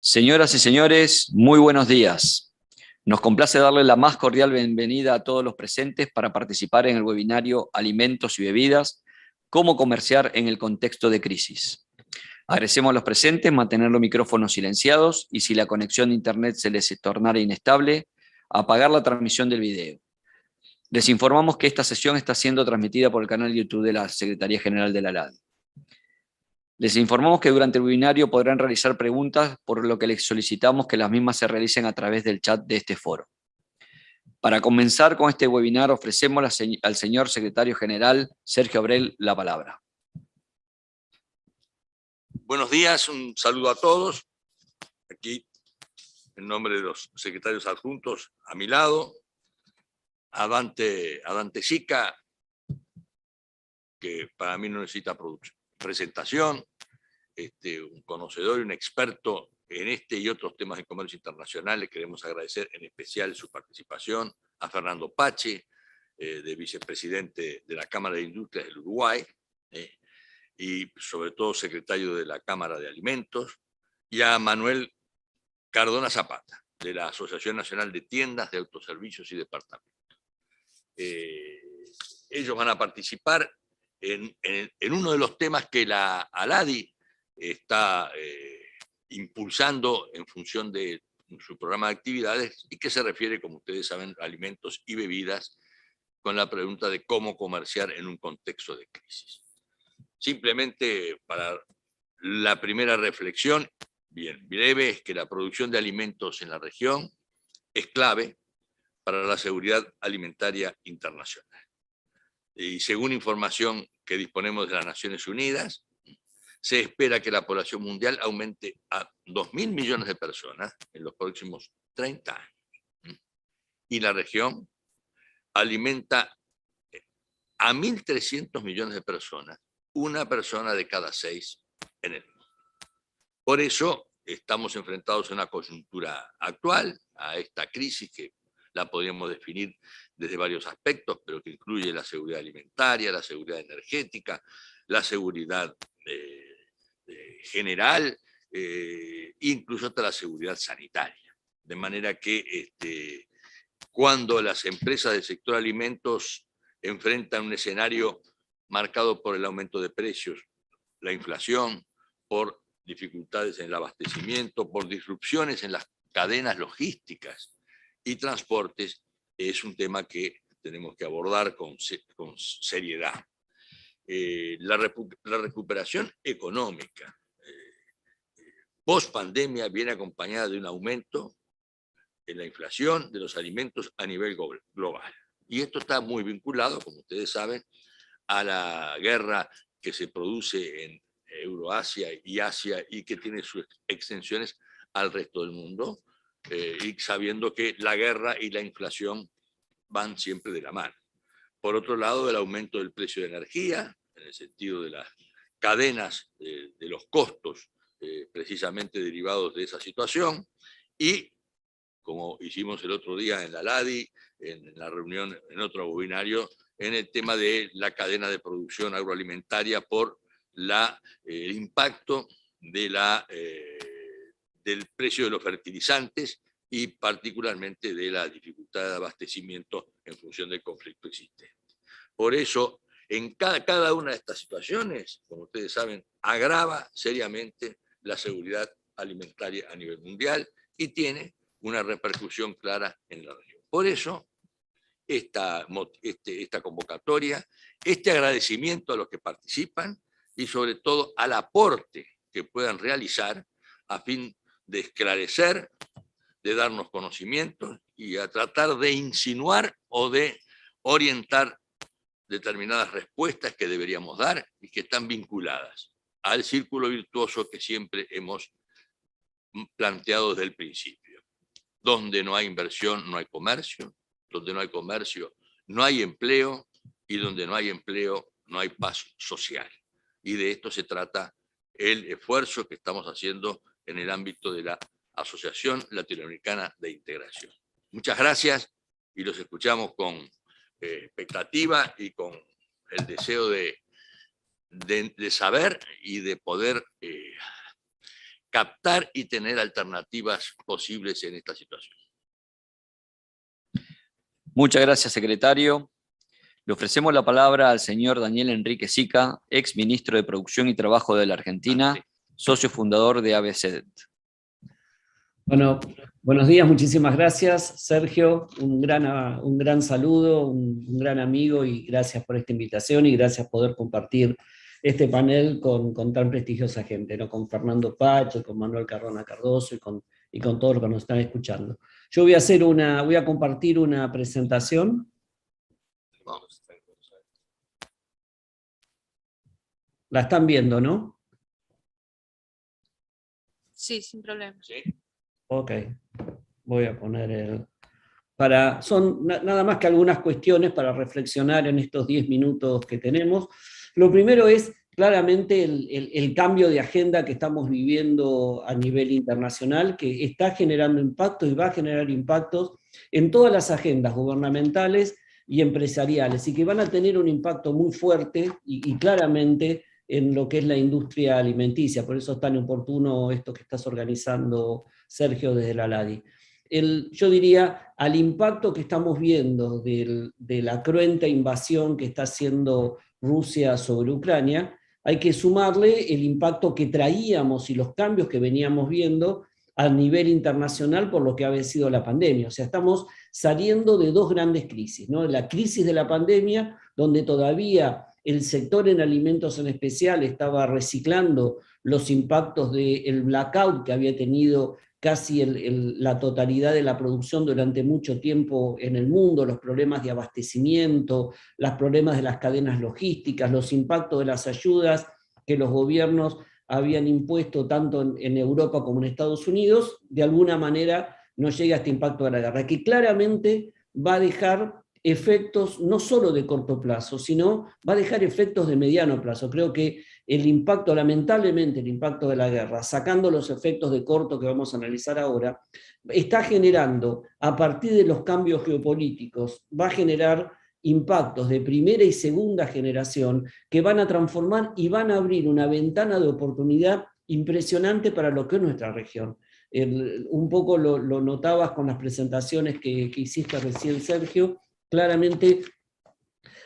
Señoras y señores, muy buenos días. Nos complace darle la más cordial bienvenida a todos los presentes para participar en el webinario Alimentos y Bebidas, cómo comerciar en el contexto de crisis. Agradecemos a los presentes mantener los micrófonos silenciados y si la conexión de internet se les tornara inestable, apagar la transmisión del video. Les informamos que esta sesión está siendo transmitida por el canal de YouTube de la Secretaría General de la ALADI. Les informamos que durante el webinario podrán realizar preguntas, por lo que les solicitamos que las mismas se realicen a través del chat de este foro. Para comenzar con este webinar, ofrecemos al señor Secretario General, Sergio Abrel, la palabra. Buenos días, un saludo a todos. Aquí, en nombre de los secretarios adjuntos, a mi lado, a Dante Sica, que para mí no necesita presentación, un conocedor y un experto en este y otros temas de comercio internacional. Le queremos agradecer en especial su participación. A Fernando Pache, de vicepresidente de la Cámara de Industrias del Uruguay, y sobre todo secretario de la Cámara de Alimentos, y a Manuel Cardona Zapata, de la Asociación Nacional de Tiendas de Autoservicios y Departamentos. Ellos van a participar en uno de los temas que la ALADI está impulsando en función de su programa de actividades y que se refiere, como ustedes saben, a alimentos y bebidas, con la pregunta de cómo comerciar en un contexto de crisis. Simplemente para la primera reflexión, bien breve, es que la producción de alimentos en la región es clave para la seguridad alimentaria internacional. Y según información que disponemos de las Naciones Unidas, se espera que la población mundial aumente a 2.000 millones de personas en los próximos 30 años. Y la región alimenta a 1.300 millones de personas, una persona de cada 6 en el mundo. Por eso estamos enfrentados a una coyuntura actual, a esta crisis que la podríamos definir desde varios aspectos, pero que incluye la seguridad alimentaria, la seguridad energética, la seguridad general, incluso hasta la seguridad sanitaria. De manera que cuando las empresas del sector alimentos enfrentan un escenario marcado por el aumento de precios, la inflación, por dificultades en el abastecimiento, por disrupciones en las cadenas logísticas y transportes, es un tema que tenemos que abordar con seriedad. La recuperación económica post pandemia viene acompañada de un aumento en la inflación de los alimentos a nivel global. Y esto está muy vinculado, como ustedes saben, a la guerra que se produce en Euroasia y Asia y que tiene sus extensiones al resto del mundo, y sabiendo que la guerra y la inflación van siempre de la mano. Por otro lado, el aumento del precio de energía, en el sentido de las cadenas de los costos precisamente derivados de esa situación, y como hicimos el otro día en la LADI, en la reunión, en otro webinario, en el tema de la cadena de producción agroalimentaria por el impacto de del precio de los fertilizantes y particularmente de la dificultad de abastecimiento en función del conflicto existente. Por eso, en cada una de estas situaciones, como ustedes saben, agrava seriamente la seguridad alimentaria a nivel mundial y tiene una repercusión clara en la región. Por eso, esta convocatoria, este agradecimiento a los que participan y sobre todo al aporte que puedan realizar a fin de esclarecer, de darnos conocimientos y a tratar de insinuar o de orientar determinadas respuestas que deberíamos dar y que están vinculadas al círculo virtuoso que siempre hemos planteado desde el principio. Donde no hay inversión, no hay comercio. Donde no hay comercio, no hay empleo. Y donde no hay empleo, no hay paz social. Y de esto se trata el esfuerzo que estamos haciendo en el ámbito de la Asociación Latinoamericana de Integración. Muchas gracias y los escuchamos con expectativa y con el deseo de saber y de poder captar y tener alternativas posibles en esta situación. Muchas gracias, secretario. Le ofrecemos la palabra al señor Daniel Enrique Sica, ex ministro de Producción y Trabajo de la Argentina, socio fundador de ABCDET. Bueno, buenos días, muchísimas gracias, Sergio. Un gran saludo, un gran amigo, y gracias por esta invitación y gracias por poder compartir este panel con tan prestigiosa gente, ¿no? Con Fernando Pacho, con Manuel Cardona Cardoso y con todos los que nos están escuchando. Yo voy a compartir una presentación. La están viendo, ¿no? Sí, sin problema. ¿Sí? Ok, voy a poner son nada más que algunas cuestiones para reflexionar en estos 10 minutos que tenemos. Lo primero es claramente el cambio de agenda que estamos viviendo a nivel internacional, que está generando impactos y va a generar impactos en todas las agendas gubernamentales y empresariales, y que van a tener un impacto muy fuerte y claramente en lo que es la industria alimenticia. Por eso es tan oportuno esto que estás organizando, Sergio, desde la LADI. Yo diría, al impacto que estamos viendo de la cruenta invasión que está haciendo Rusia sobre Ucrania, hay que sumarle el impacto que traíamos y los cambios que veníamos viendo a nivel internacional por lo que había sido la pandemia. O sea, estamos saliendo de dos grandes crisis, ¿no? La crisis de la pandemia, donde todavía el sector en alimentos en especial estaba reciclando los impactos del blackout que había tenido casi la totalidad de la producción durante mucho tiempo en el mundo, los problemas de abastecimiento, los problemas de las cadenas logísticas, los impactos de las ayudas que los gobiernos habían impuesto tanto en Europa como en Estados Unidos. De alguna manera nos llega este impacto de la guerra, que claramente va a dejar efectos no solo de corto plazo, sino va a dejar efectos de mediano plazo. Creo que el impacto, lamentablemente, el impacto de la guerra, sacando los efectos de corto que vamos a analizar ahora, está generando, a partir de los cambios geopolíticos, va a generar impactos de primera y segunda generación que van a transformar y van a abrir una ventana de oportunidad impresionante para lo que es nuestra región. Un poco lo notabas con las presentaciones que hiciste recién, Sergio. Claramente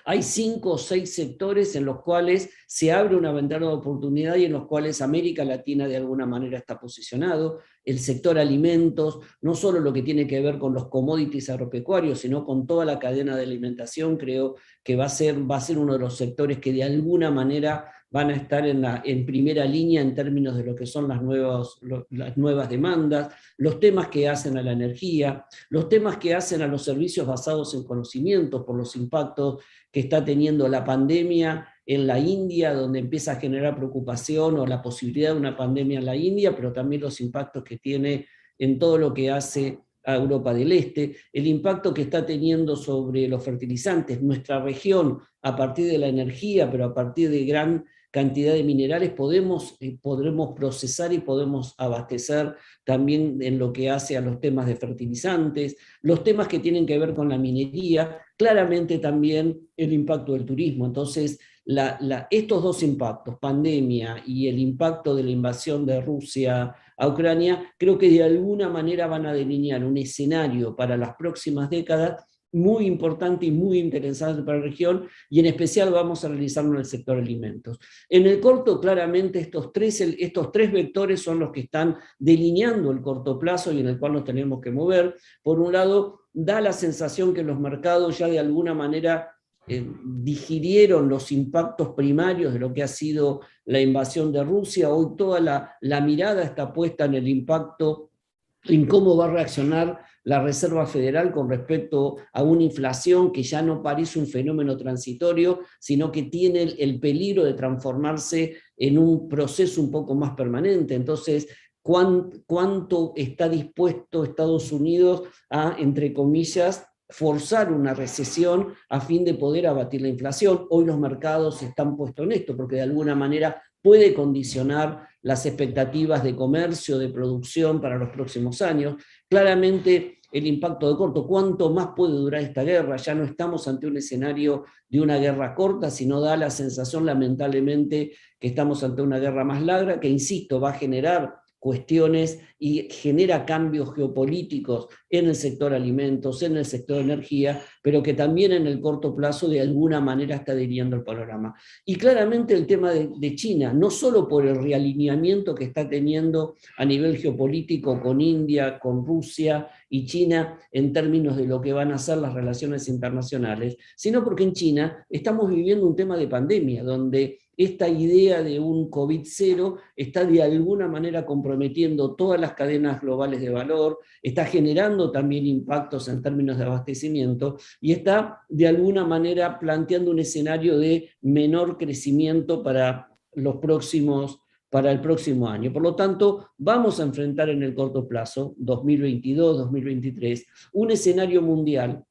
hay 5 o 6 sectores en los cuales se abre una ventana de oportunidad y en los cuales América Latina de alguna manera está posicionado. El sector alimentos, no solo lo que tiene que ver con los commodities agropecuarios, sino con toda la cadena de alimentación, creo que va a ser uno de los sectores que de alguna manera van a estar en primera línea en términos de lo que son las nuevas demandas, los temas que hacen a la energía, los temas que hacen a los servicios basados en conocimiento por los impactos que está teniendo la pandemia en la India, donde empieza a generar preocupación, o la posibilidad de una pandemia en la India, pero también los impactos que tiene en todo lo que hace a Europa del Este, el impacto que está teniendo sobre los fertilizantes. Nuestra región, a partir de la energía, pero a partir de gran cantidad de minerales, podremos procesar y podemos abastecer también en lo que hace a los temas de fertilizantes, los temas que tienen que ver con la minería, claramente también el impacto del turismo. Entonces, estos dos impactos, pandemia y el impacto de la invasión de Rusia a Ucrania, creo que de alguna manera van a delinear un escenario para las próximas décadas muy importante y muy interesante para la región, y en especial vamos a analizarlo en el sector alimentos. En el corto, claramente, estos tres vectores son los que están delineando el corto plazo y en el cual nos tenemos que mover. Por un lado, da la sensación que los mercados ya de alguna manera digirieron los impactos primarios de lo que ha sido la invasión de Rusia. Hoy toda la mirada está puesta en el impacto, en cómo va a reaccionar la Reserva Federal con respecto a una inflación que ya no parece un fenómeno transitorio, sino que tiene el peligro de transformarse en un proceso un poco más permanente. Entonces, ¿cuánto está dispuesto Estados Unidos a, entre comillas, forzar una recesión a fin de poder abatir la inflación? Hoy los mercados están puestos en esto, porque de alguna manera puede condicionar las expectativas de comercio, de producción para los próximos años. Claramente el impacto de corto, ¿cuánto más puede durar esta guerra? Ya no estamos ante un escenario de una guerra corta, sino da la sensación, lamentablemente, que estamos ante una guerra más larga, que, insisto, va a generar cuestiones y genera cambios geopolíticos en el sector alimentos, en el sector energía, pero que también en el corto plazo de alguna manera está adhiriendo al panorama. Y claramente el tema de China, no solo por el realineamiento que está teniendo a nivel geopolítico con India, con Rusia y China en términos de lo que van a ser las relaciones internacionales, sino porque en China estamos viviendo un tema de pandemia, donde esta idea de un COVID-0 está de alguna manera comprometiendo todas las cadenas globales de valor, está generando también impactos en términos de abastecimiento y está de alguna manera planteando un escenario de menor crecimiento para el próximo año. Por lo tanto, vamos a enfrentar en el corto plazo, 2022, 2023, un escenario mundial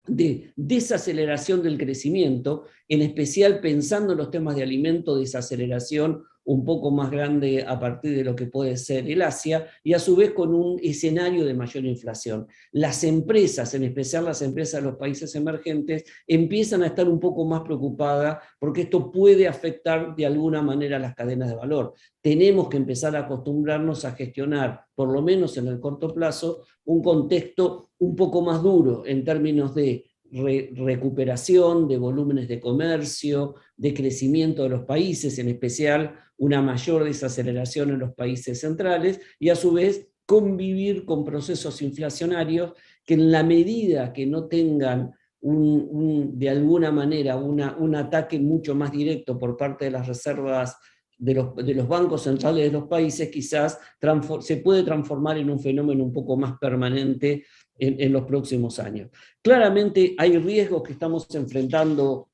de desaceleración del crecimiento, en especial pensando en los temas de alimento, desaceleración un poco más grande a partir de lo que puede ser el Asia, y a su vez con un escenario de mayor inflación. Las empresas, en especial las empresas de los países emergentes, empiezan a estar un poco más preocupadas porque esto puede afectar de alguna manera las cadenas de valor. Tenemos que empezar a acostumbrarnos a gestionar, por lo menos en el corto plazo, un contexto un poco más duro en términos de recuperación, de volúmenes de comercio, de crecimiento de los países, en especial una mayor desaceleración en los países centrales, y a su vez convivir con procesos inflacionarios que en la medida que no tengan de alguna manera un ataque mucho más directo por parte de las reservas de los bancos centrales de los países, quizás se puede transformar en un fenómeno un poco más permanente en los próximos años. Claramente hay riesgos que estamos enfrentando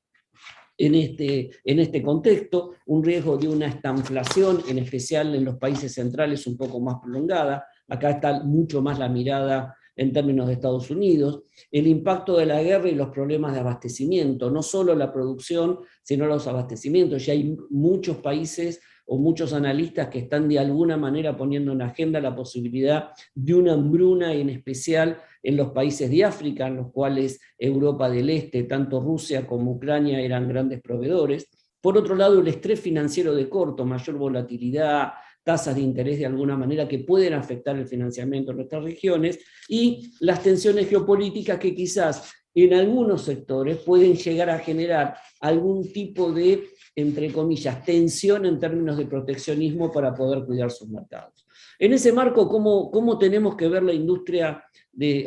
en este contexto, un riesgo de una estanflación, en especial en los países centrales, un poco más prolongada. Acá está mucho más la mirada en términos de Estados Unidos, el impacto de la guerra y los problemas de abastecimiento, no solo la producción, sino los abastecimientos. Ya hay muchos países o muchos analistas que están de alguna manera poniendo en agenda la posibilidad de una hambruna, en especial en los países de África, en los cuales Europa del Este, tanto Rusia como Ucrania eran grandes proveedores. Por otro lado, el estrés financiero de corto, mayor volatilidad, tasas de interés de alguna manera que pueden afectar el financiamiento en nuestras regiones, y las tensiones geopolíticas que quizás en algunos sectores pueden llegar a generar algún tipo de, entre comillas, tensión en términos de proteccionismo para poder cuidar sus mercados. En ese marco, ¿cómo tenemos que ver la industria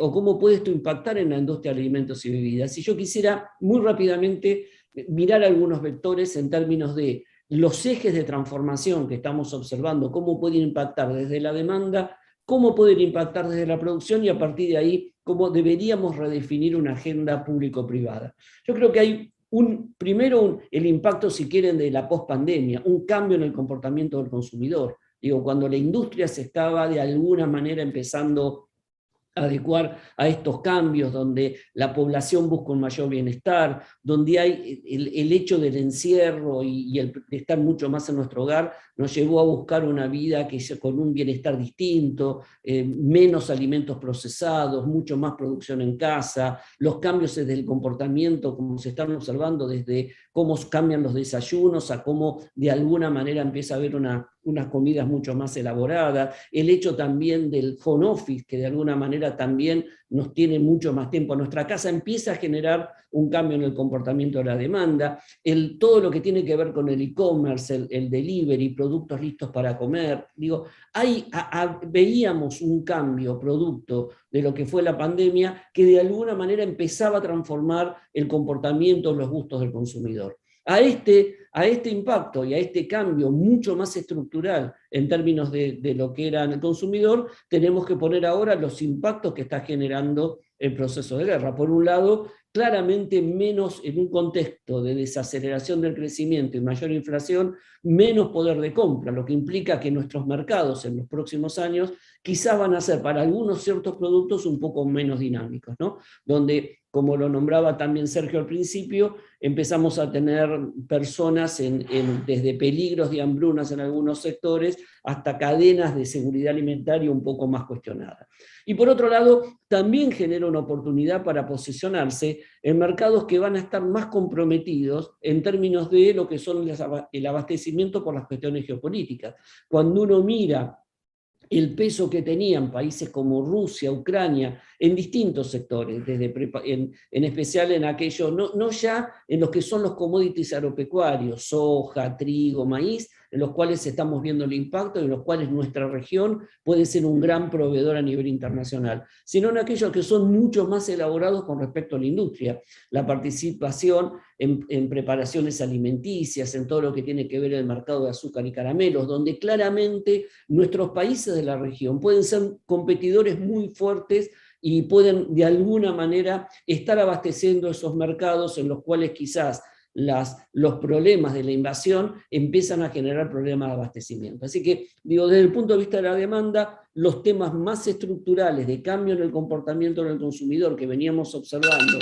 o cómo puede esto impactar en la industria de alimentos y bebidas? Si yo quisiera muy rápidamente mirar algunos vectores en términos de los ejes de transformación que estamos observando, cómo pueden impactar desde la demanda, cómo pueden impactar desde la producción, y a partir de ahí, cómo deberíamos redefinir una agenda público-privada. Yo creo que hay primero el impacto, si quieren, de la pospandemia, un cambio en el comportamiento del consumidor. Digo, cuando la industria se estaba de alguna manera empezando adecuar a estos cambios, donde la población busca un mayor bienestar, donde hay el hecho del encierro y el de estar mucho más en nuestro hogar, nos llevó a buscar una vida con un bienestar distinto, menos alimentos procesados, mucho más producción en casa, los cambios desde el comportamiento, como se están observando, desde cómo cambian los desayunos a cómo de alguna manera empieza a haber unas comidas mucho más elaboradas, el hecho también del home office, que de alguna manera también nos tiene mucho más tiempo en nuestra casa, empieza a generar un cambio en el comportamiento de la demanda, todo lo que tiene que ver con el e-commerce, el delivery, productos listos para comer. Digo, veíamos un cambio producto de lo que fue la pandemia que de alguna manera empezaba a transformar el comportamiento, los gustos del consumidor. A este impacto y a este cambio mucho más estructural en términos de lo que era el consumidor, tenemos que poner ahora los impactos que está generando el proceso de guerra. Por un lado, claramente menos en un contexto de desaceleración del crecimiento y mayor inflación, menos poder de compra, lo que implica que nuestros mercados en los próximos años quizás van a ser para algunos ciertos productos un poco menos dinámicos, ¿no? Donde, como lo nombraba también Sergio al principio, empezamos a tener personas desde peligros de hambrunas en algunos sectores hasta cadenas de seguridad alimentaria un poco más cuestionadas. Y por otro lado, también genera una oportunidad para posicionarse en mercados que van a estar más comprometidos en términos de lo que son el abastecimiento por las cuestiones geopolíticas. Cuando uno mira el peso que tenían países como Rusia, Ucrania, en distintos sectores, en especial en aquellos, no ya en los que son los commodities agropecuarios, soja, trigo, maíz, en los cuales estamos viendo el impacto, en los cuales nuestra región puede ser un gran proveedor a nivel internacional, sino en aquellos que son mucho más elaborados con respecto a la industria, la participación en preparaciones alimenticias, en todo lo que tiene que ver el mercado de azúcar y caramelos, donde claramente nuestros países de la región pueden ser competidores muy fuertes y pueden de alguna manera estar abasteciendo esos mercados en los cuales quizás los problemas de la invasión empiezan a generar problemas de abastecimiento. Así que, digo, desde el punto de vista de la demanda, los temas más estructurales de cambio en el comportamiento del consumidor que veníamos observando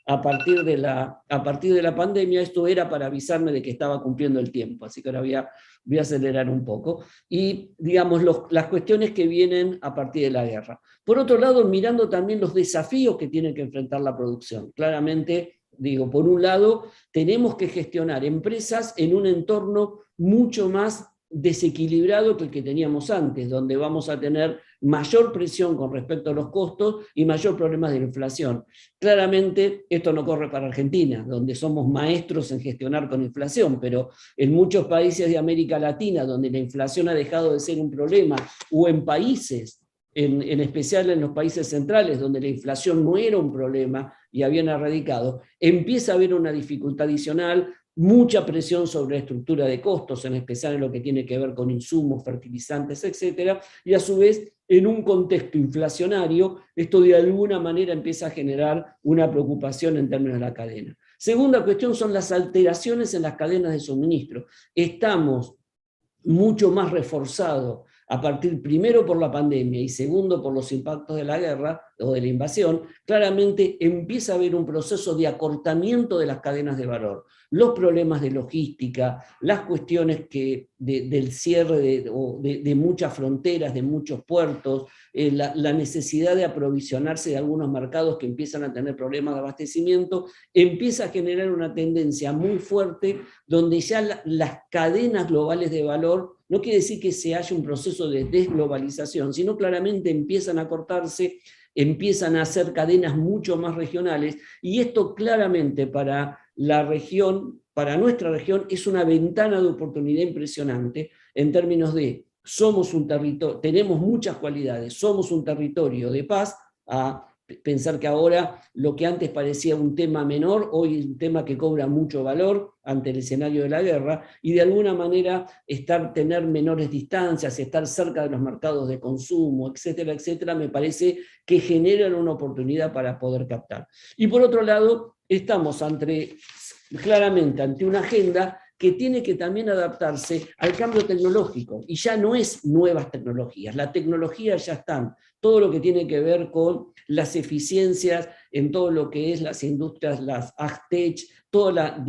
a partir de la pandemia, esto era para avisarme de que estaba cumpliendo el tiempo, así que ahora voy a acelerar un poco, y digamos las cuestiones que vienen a partir de la guerra. Por otro lado, mirando también los desafíos que tiene que enfrentar la producción. Claramente, digo, por un lado, tenemos que gestionar empresas en un entorno mucho más desequilibrado que el que teníamos antes, donde vamos a tener mayor presión con respecto a los costos y mayor problemas de inflación. Claramente esto no corre para Argentina, donde somos maestros en gestionar con inflación, pero en muchos países de América Latina, donde la inflación ha dejado de ser un problema, o en países, en especial en los países centrales, donde la inflación no era un problema y habían erradicado, empieza a haber una dificultad adicional, mucha presión sobre la estructura de costos, en especial en lo que tiene que ver con insumos, fertilizantes, etc. Y a su vez, en un contexto inflacionario, esto de alguna manera empieza a generar una preocupación en términos de la cadena. Segunda cuestión son las alteraciones en las cadenas de suministro. Estamos mucho más reforzados a partir primero por la pandemia y segundo por los impactos de la guerra o de la invasión, claramente empieza a haber un proceso de acortamiento de las cadenas de valor. Los problemas de logística, las cuestiones del cierre de muchas fronteras, de muchos puertos, la necesidad de aprovisionarse de algunos mercados que empiezan a tener problemas de abastecimiento, empieza a generar una tendencia muy fuerte donde ya las cadenas globales de valor, no quiere decir que se haya un proceso de desglobalización, sino claramente empiezan a cortarse, empiezan a hacer cadenas mucho más regionales, y esto claramente para la región, para nuestra región, es una ventana de oportunidad impresionante en términos de somos un territorio, tenemos muchas cualidades, somos un territorio de paz, a pensar que ahora lo que antes parecía un tema menor, hoy es un tema que cobra mucho valor ante el escenario de la guerra, y de alguna manera tener menores distancias, estar cerca de los mercados de consumo, etcétera, etcétera, me parece que generan una oportunidad para poder captar. Y por otro lado, estamos claramente ante una agenda que tiene que también adaptarse al cambio tecnológico, y ya no es nuevas tecnologías, las tecnologías ya están, todo lo que tiene que ver con las eficiencias en todo lo que es las industrias, las AgTech, toda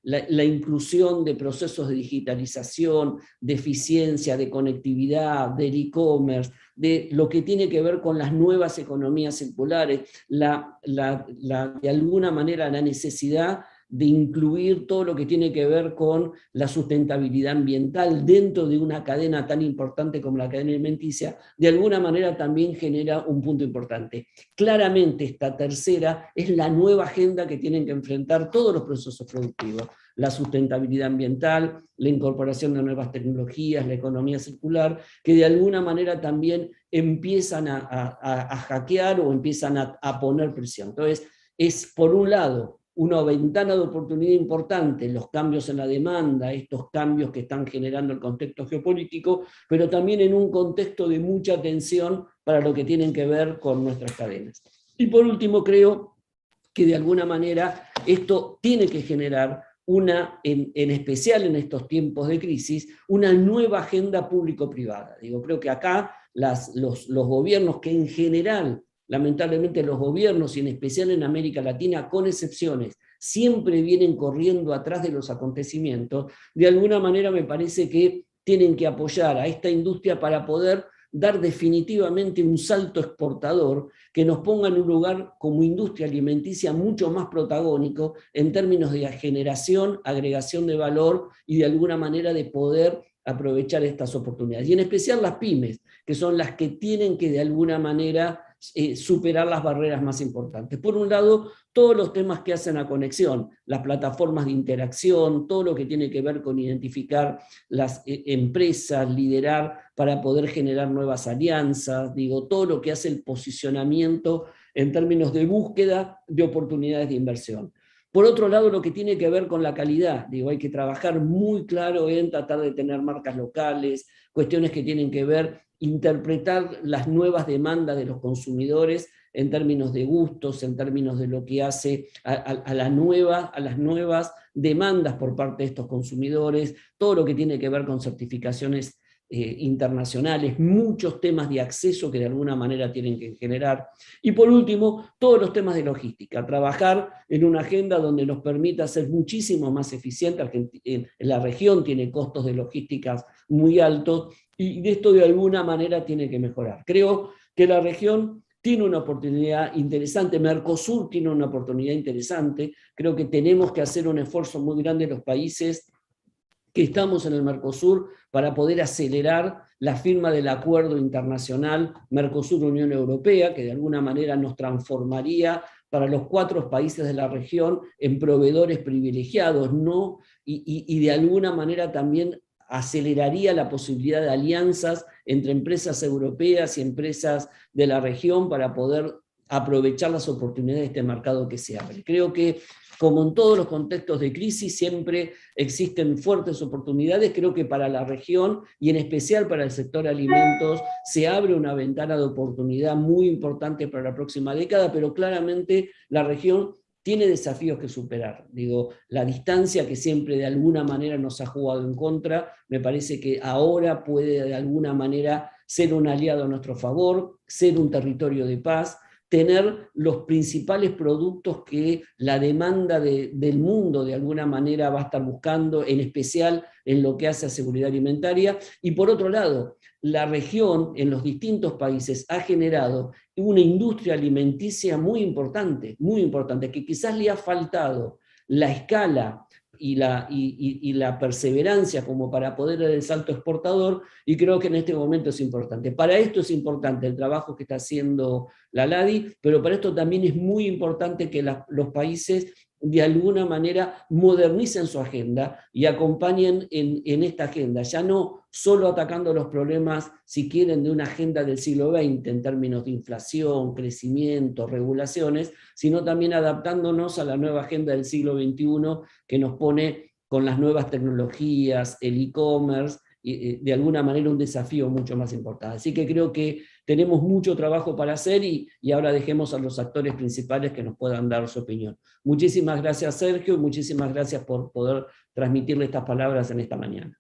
la inclusión de procesos de digitalización, de eficiencia, de conectividad, del e-commerce, de lo que tiene que ver con las nuevas economías circulares, de alguna manera la necesidad de incluir todo lo que tiene que ver con la sustentabilidad ambiental dentro de una cadena tan importante como la cadena alimenticia, de alguna manera también genera un punto importante. Claramente esta tercera es la nueva agenda que tienen que enfrentar todos los procesos productivos: la sustentabilidad ambiental, la incorporación de nuevas tecnologías, la economía circular, que de alguna manera también empiezan a hackear o empiezan a poner presión. Entonces, es por un lado una ventana de oportunidad importante, los cambios en la demanda, estos cambios que están generando el contexto geopolítico, pero también en un contexto de mucha tensión para lo que tienen que ver con nuestras cadenas. Y por último, creo que de alguna manera esto tiene que generar en especial en estos tiempos de crisis, una nueva agenda público-privada. Creo que acá los gobiernos que en general, lamentablemente los gobiernos, y en especial en América Latina, con excepciones, siempre vienen corriendo atrás de los acontecimientos, de alguna manera me parece que tienen que apoyar a esta industria para poder dar definitivamente un salto exportador que nos ponga en un lugar como industria alimenticia mucho más protagónico en términos de generación, agregación de valor y de alguna manera de poder aprovechar estas oportunidades. Y en especial las pymes, que son las que tienen que de alguna manera superar las barreras más importantes. Por un lado, todos los temas que hacen a conexión, las plataformas de interacción, todo lo que tiene que ver con identificar las empresas, liderar para poder generar nuevas alianzas, todo lo que hace el posicionamiento en términos de búsqueda de oportunidades de inversión. Por otro lado, lo que tiene que ver con la calidad, hay que trabajar muy claro en tratar de tener marcas locales, cuestiones que tienen que ver, interpretar las nuevas demandas de los consumidores en términos de gustos, en términos de lo que hace a las nuevas demandas por parte de estos consumidores, todo lo que tiene que ver con certificaciones internacionales, muchos temas de acceso que de alguna manera tienen que generar. Y por último, todos los temas de logística, trabajar en una agenda donde nos permita ser muchísimo más eficientes. En la región tiene costos de logísticas muy altos y esto de alguna manera tiene que mejorar. Creo que la región tiene una oportunidad interesante, Mercosur tiene una oportunidad interesante, creo que tenemos que hacer un esfuerzo muy grande en los países que estamos en el Mercosur para poder acelerar la firma del acuerdo internacional Mercosur-Unión Europea, que de alguna manera nos transformaría para los 4 países de la región en proveedores privilegiados, ¿no? Y de alguna manera también aceleraría la posibilidad de alianzas entre empresas europeas y empresas de la región para poder aprovechar las oportunidades de este mercado que se abre. Creo que, como en todos los contextos de crisis, siempre existen fuertes oportunidades. Creo que para la región, y en especial para el sector alimentos, se abre una ventana de oportunidad muy importante para la próxima década, pero claramente la región tiene desafíos que superar. La distancia que siempre de alguna manera nos ha jugado en contra, me parece que ahora puede de alguna manera ser un aliado a nuestro favor, ser un territorio de paz, tener los principales productos que la demanda del mundo de alguna manera va a estar buscando, en especial en lo que hace a seguridad alimentaria. Y por otro lado, la región en los distintos países ha generado una industria alimenticia muy importante, que quizás le ha faltado la escala y la perseverancia como para poder dar el salto exportador, y creo que en este momento es importante. Para esto es importante el trabajo que está haciendo la LADI, pero para esto también es muy importante que los países de alguna manera modernicen su agenda y acompañen en esta agenda, ya no solo atacando los problemas, si quieren, de una agenda del siglo XX en términos de inflación, crecimiento, regulaciones, sino también adaptándonos a la nueva agenda del siglo XXI que nos pone con las nuevas tecnologías, el e-commerce, y de alguna manera un desafío mucho más importante. Así que creo que tenemos mucho trabajo para hacer y ahora dejemos a los actores principales que nos puedan dar su opinión. Muchísimas gracias, Sergio, y muchísimas gracias por poder transmitirle estas palabras en esta mañana.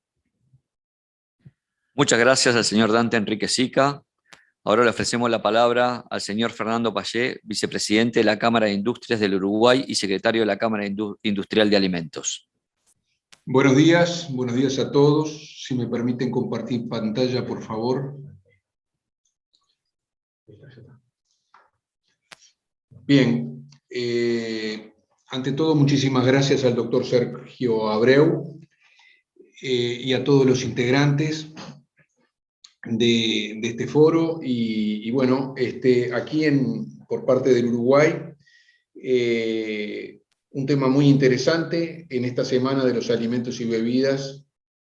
Muchas gracias al señor Dante Enrique Sica. Ahora le ofrecemos la palabra al señor Fernando Pallé, vicepresidente de la Cámara de Industrias del Uruguay y secretario de la Cámara Industrial de Alimentos. Buenos días a todos. Si me permiten compartir pantalla, por favor. Bien, ante todo, muchísimas gracias al doctor Sergio Abreu y a todos los integrantes de este foro. Y bueno, aquí por parte del Uruguay, un tema muy interesante en esta semana de los alimentos y bebidas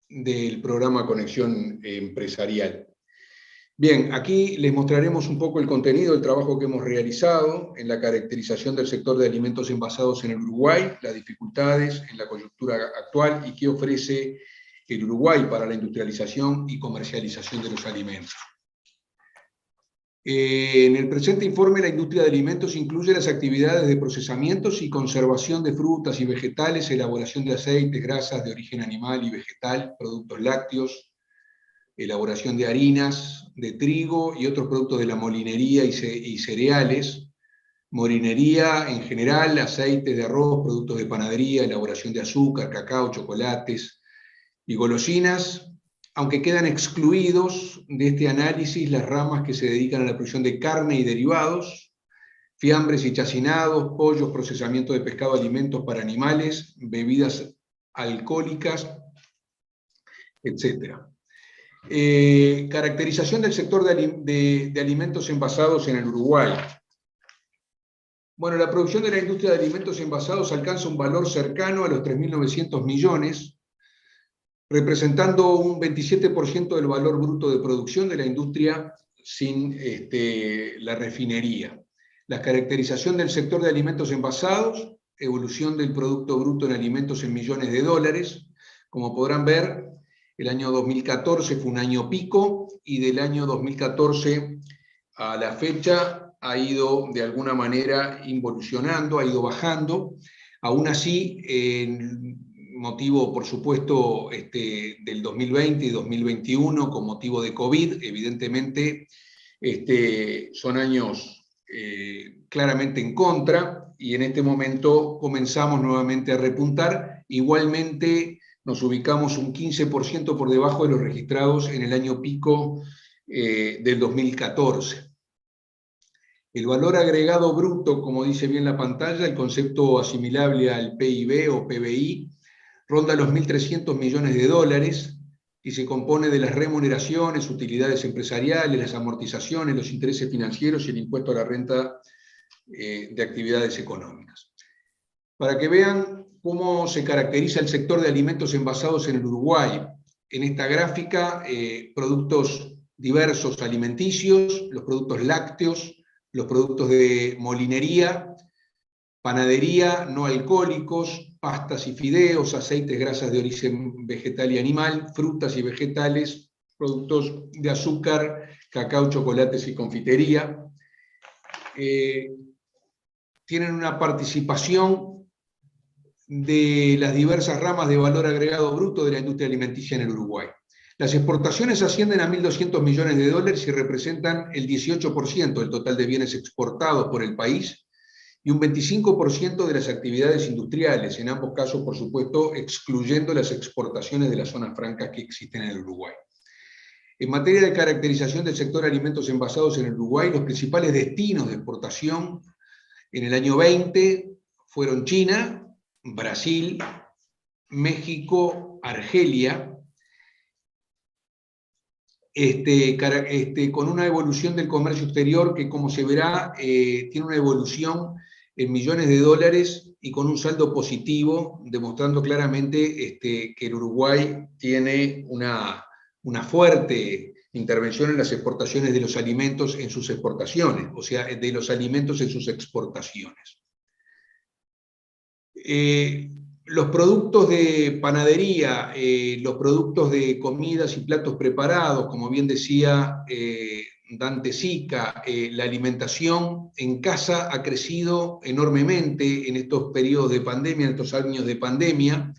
del programa Conexión Empresarial. Bien, aquí les mostraremos un poco el contenido del trabajo que hemos realizado en la caracterización del sector de alimentos envasados en el Uruguay, las dificultades en la coyuntura actual y qué ofrece el Uruguay para la industrialización y comercialización de los alimentos. En el presente informe, la industria de alimentos incluye las actividades de procesamientos y conservación de frutas y vegetales, elaboración de aceites, grasas de origen animal y vegetal, productos lácteos, elaboración de harinas, de trigo y otros productos de la molinería y cereales, molinería en general, aceites de arroz, productos de panadería, elaboración de azúcar, cacao, chocolates y golosinas, aunque quedan excluidos de este análisis las ramas que se dedican a la producción de carne y derivados, fiambres y chacinados, pollos, procesamiento de pescado, alimentos para animales, bebidas alcohólicas etc. Caracterización del sector de alimentos envasados en el Uruguay. Bueno, la producción de la industria de alimentos envasados alcanza un valor cercano a los 3.900 millones, representando un 27% del valor bruto de producción de la industria sin la refinería. La caracterización del sector de alimentos envasados, evolución del Producto Bruto en alimentos en millones de dólares. Como podrán ver, el año 2014 fue un año pico, y del año 2014 a la fecha ha ido de alguna manera involucionando, ha ido bajando. Aún así, motivo, por supuesto, del 2020 y 2021, con motivo de COVID, evidentemente son años claramente en contra, y en este momento comenzamos nuevamente a repuntar. Igualmente nos ubicamos un 15% por debajo de los registrados en el año pico del 2014. El valor agregado bruto, como dice bien la pantalla, el concepto asimilable al PIB o PBI, ronda los 1.300 millones de dólares y se compone de las remuneraciones, utilidades empresariales, las amortizaciones, los intereses financieros y el impuesto a la renta de actividades económicas. Para que vean cómo se caracteriza el sector de alimentos envasados en el Uruguay, en esta gráfica, productos diversos alimenticios, los productos lácteos, los productos de molinería, panadería, no alcohólicos, pastas y fideos, aceites, grasas de origen vegetal y animal, frutas y vegetales, productos de azúcar, cacao, chocolates y confitería. Tienen una participación de las diversas ramas de valor agregado bruto de la industria alimenticia en el Uruguay. Las exportaciones ascienden a 1.200 millones de dólares y representan el 18% del total de bienes exportados por el país, y un 25% de las actividades industriales, en ambos casos, por supuesto, excluyendo las exportaciones de las zonas francas que existen en el Uruguay. En materia de caracterización del sector de alimentos envasados en el Uruguay, los principales destinos de exportación en el año 20 fueron China, Brasil, México, Argelia, con una evolución del comercio exterior que, como se verá, tiene una evolución en millones de dólares y con un saldo positivo, demostrando claramente que el Uruguay tiene una fuerte intervención en las exportaciones de los alimentos en sus exportaciones, o sea, de los alimentos en sus exportaciones. Los productos de panadería, los productos de comidas y platos preparados, como bien decía Dante Sica, la alimentación en casa ha crecido enormemente en estos periodos de pandemia, en estos años de pandemia,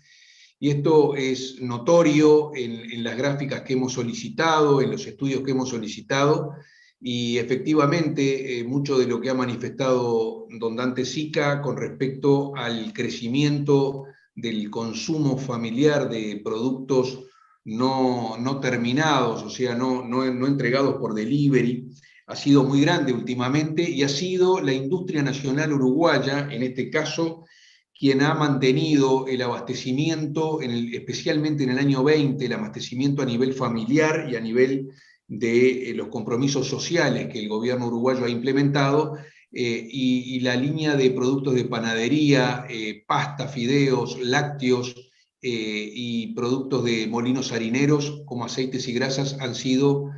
y esto es notorio en las gráficas que hemos solicitado, en los estudios que hemos solicitado, y efectivamente mucho de lo que ha manifestado don Dante Sica con respecto al crecimiento del consumo familiar de productos no terminados, o sea, no entregados por delivery, ha sido muy grande últimamente, y ha sido la industria nacional uruguaya, en este caso, quien ha mantenido el abastecimiento, especialmente en el año 20, el abastecimiento a nivel familiar y a nivel de los compromisos sociales que el gobierno uruguayo ha implementado, y la línea de productos de panadería, pasta, fideos, lácteos y productos de molinos harineros como aceites y grasas han sido,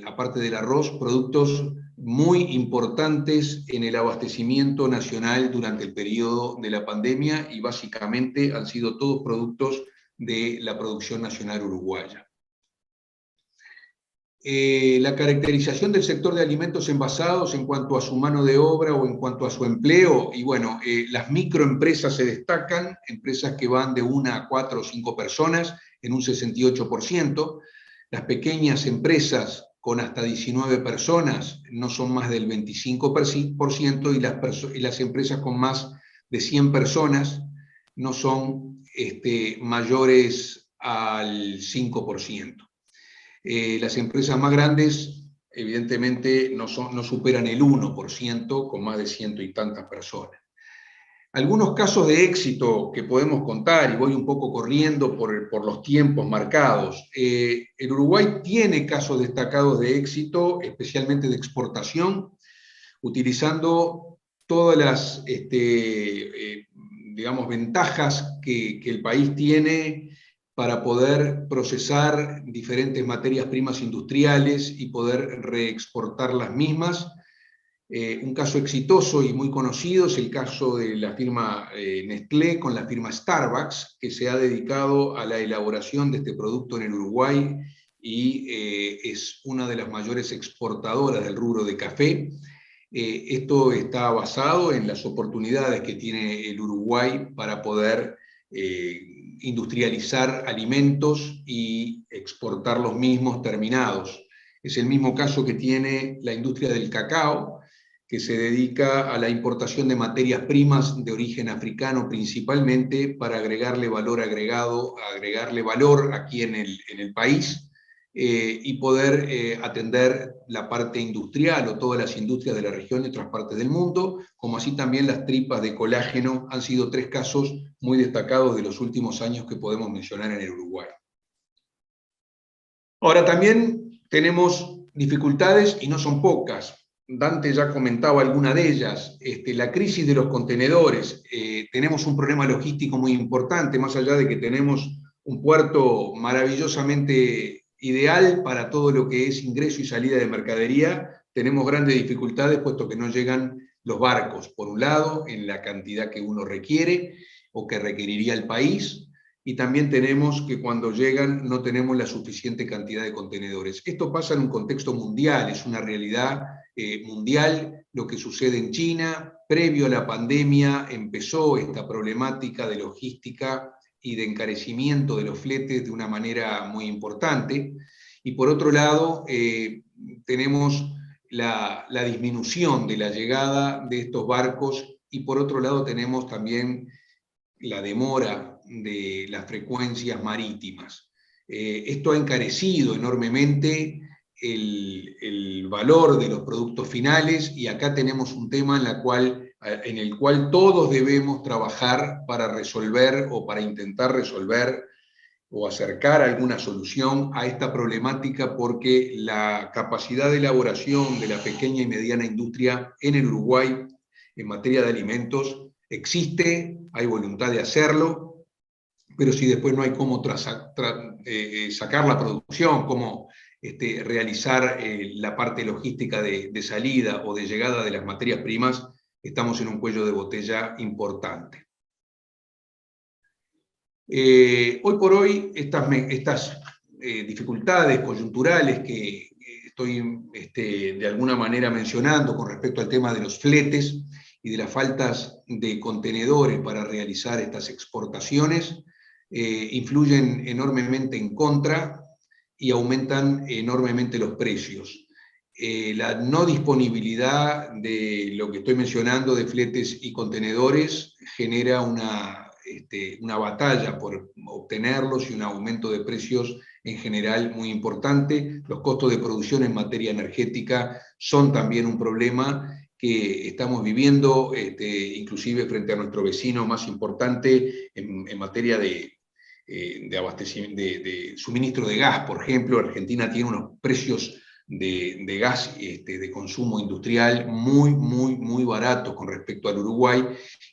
aparte del arroz, productos muy importantes en el abastecimiento nacional durante el periodo de la pandemia, y básicamente han sido todos productos de la producción nacional uruguaya. La caracterización del sector de alimentos envasados en cuanto a su mano de obra o en cuanto a su empleo, y bueno, las microempresas se destacan, empresas que van de 1 a 4 o 5 personas en un 68%, las pequeñas empresas con hasta 19 personas no son más del 25%, y las empresas con más de 100 personas no son mayores al 5%. Las empresas más grandes, evidentemente, no superan el 1%, con más de 100 y tantas personas. Algunos casos de éxito que podemos contar, y voy un poco corriendo por los tiempos marcados. El Uruguay tiene casos destacados de éxito, especialmente de exportación, utilizando todas las digamos, ventajas que el país tiene para poder procesar diferentes materias primas industriales y poder reexportar las mismas. Un caso exitoso y muy conocido es el caso de la firma Nestlé con la firma Starbucks, que se ha dedicado a la elaboración de este producto en el Uruguay y es una de las mayores exportadoras del rubro de café. Esto está basado en las oportunidades que tiene el Uruguay para poder industrializar alimentos y exportar los mismos terminados. Es el mismo caso que tiene la industria del cacao, que se dedica a la importación de materias primas de origen africano principalmente para agregarle valor agregado, agregarle valor aquí en el país y poder atender la parte industrial o todas las industrias de la región y otras partes del mundo, como así también las tripas de colágeno han sido tres casos muy destacados de los últimos años que podemos mencionar en el Uruguay. Ahora también tenemos dificultades y no son pocas. Dante ya comentaba alguna de ellas, la crisis de los contenedores. Tenemos un problema logístico muy importante, más allá de que tenemos un puerto maravillosamente ideal para todo lo que es ingreso y salida de mercadería, tenemos grandes dificultades puesto que no llegan los barcos, por un lado, en la cantidad que uno requiere o que requeriría el país, y también tenemos que cuando llegan no tenemos la suficiente cantidad de contenedores. Esto pasa en un contexto mundial, es una realidad mundial lo que sucede en China. Previo a la pandemia empezó esta problemática de logística y de encarecimiento de los fletes de una manera muy importante. Y por otro lado, tenemos la disminución de la llegada de estos barcos y por otro lado tenemos también la demora de las frecuencias marítimas. Esto ha encarecido enormemente el valor de los productos finales y acá tenemos un tema en el cual todos debemos trabajar para resolver o para intentar resolver o acercar alguna solución a esta problemática porque la capacidad de elaboración de la pequeña y mediana industria en el Uruguay en materia de alimentos existe, hay voluntad de hacerlo, pero si después no hay cómo sacar la producción, cómo realizar la parte logística de salida o de llegada de las materias primas, estamos en un cuello de botella importante. Hoy por hoy, estas dificultades coyunturales que estoy de alguna manera mencionando con respecto al tema de los fletes y de las faltas de contenedores para realizar estas exportaciones, influyen enormemente en contra y aumentan enormemente los precios. La no disponibilidad de lo que estoy mencionando de fletes y contenedores genera una batalla por obtenerlos y un aumento de precios en general muy importante. Los costos de producción en materia energética son también un problema que estamos viviendo, inclusive frente a nuestro vecino más importante en materia de abastecimiento, de suministro de gas, por ejemplo. Argentina tiene unos precios de gas de consumo industrial muy baratos con respecto al Uruguay,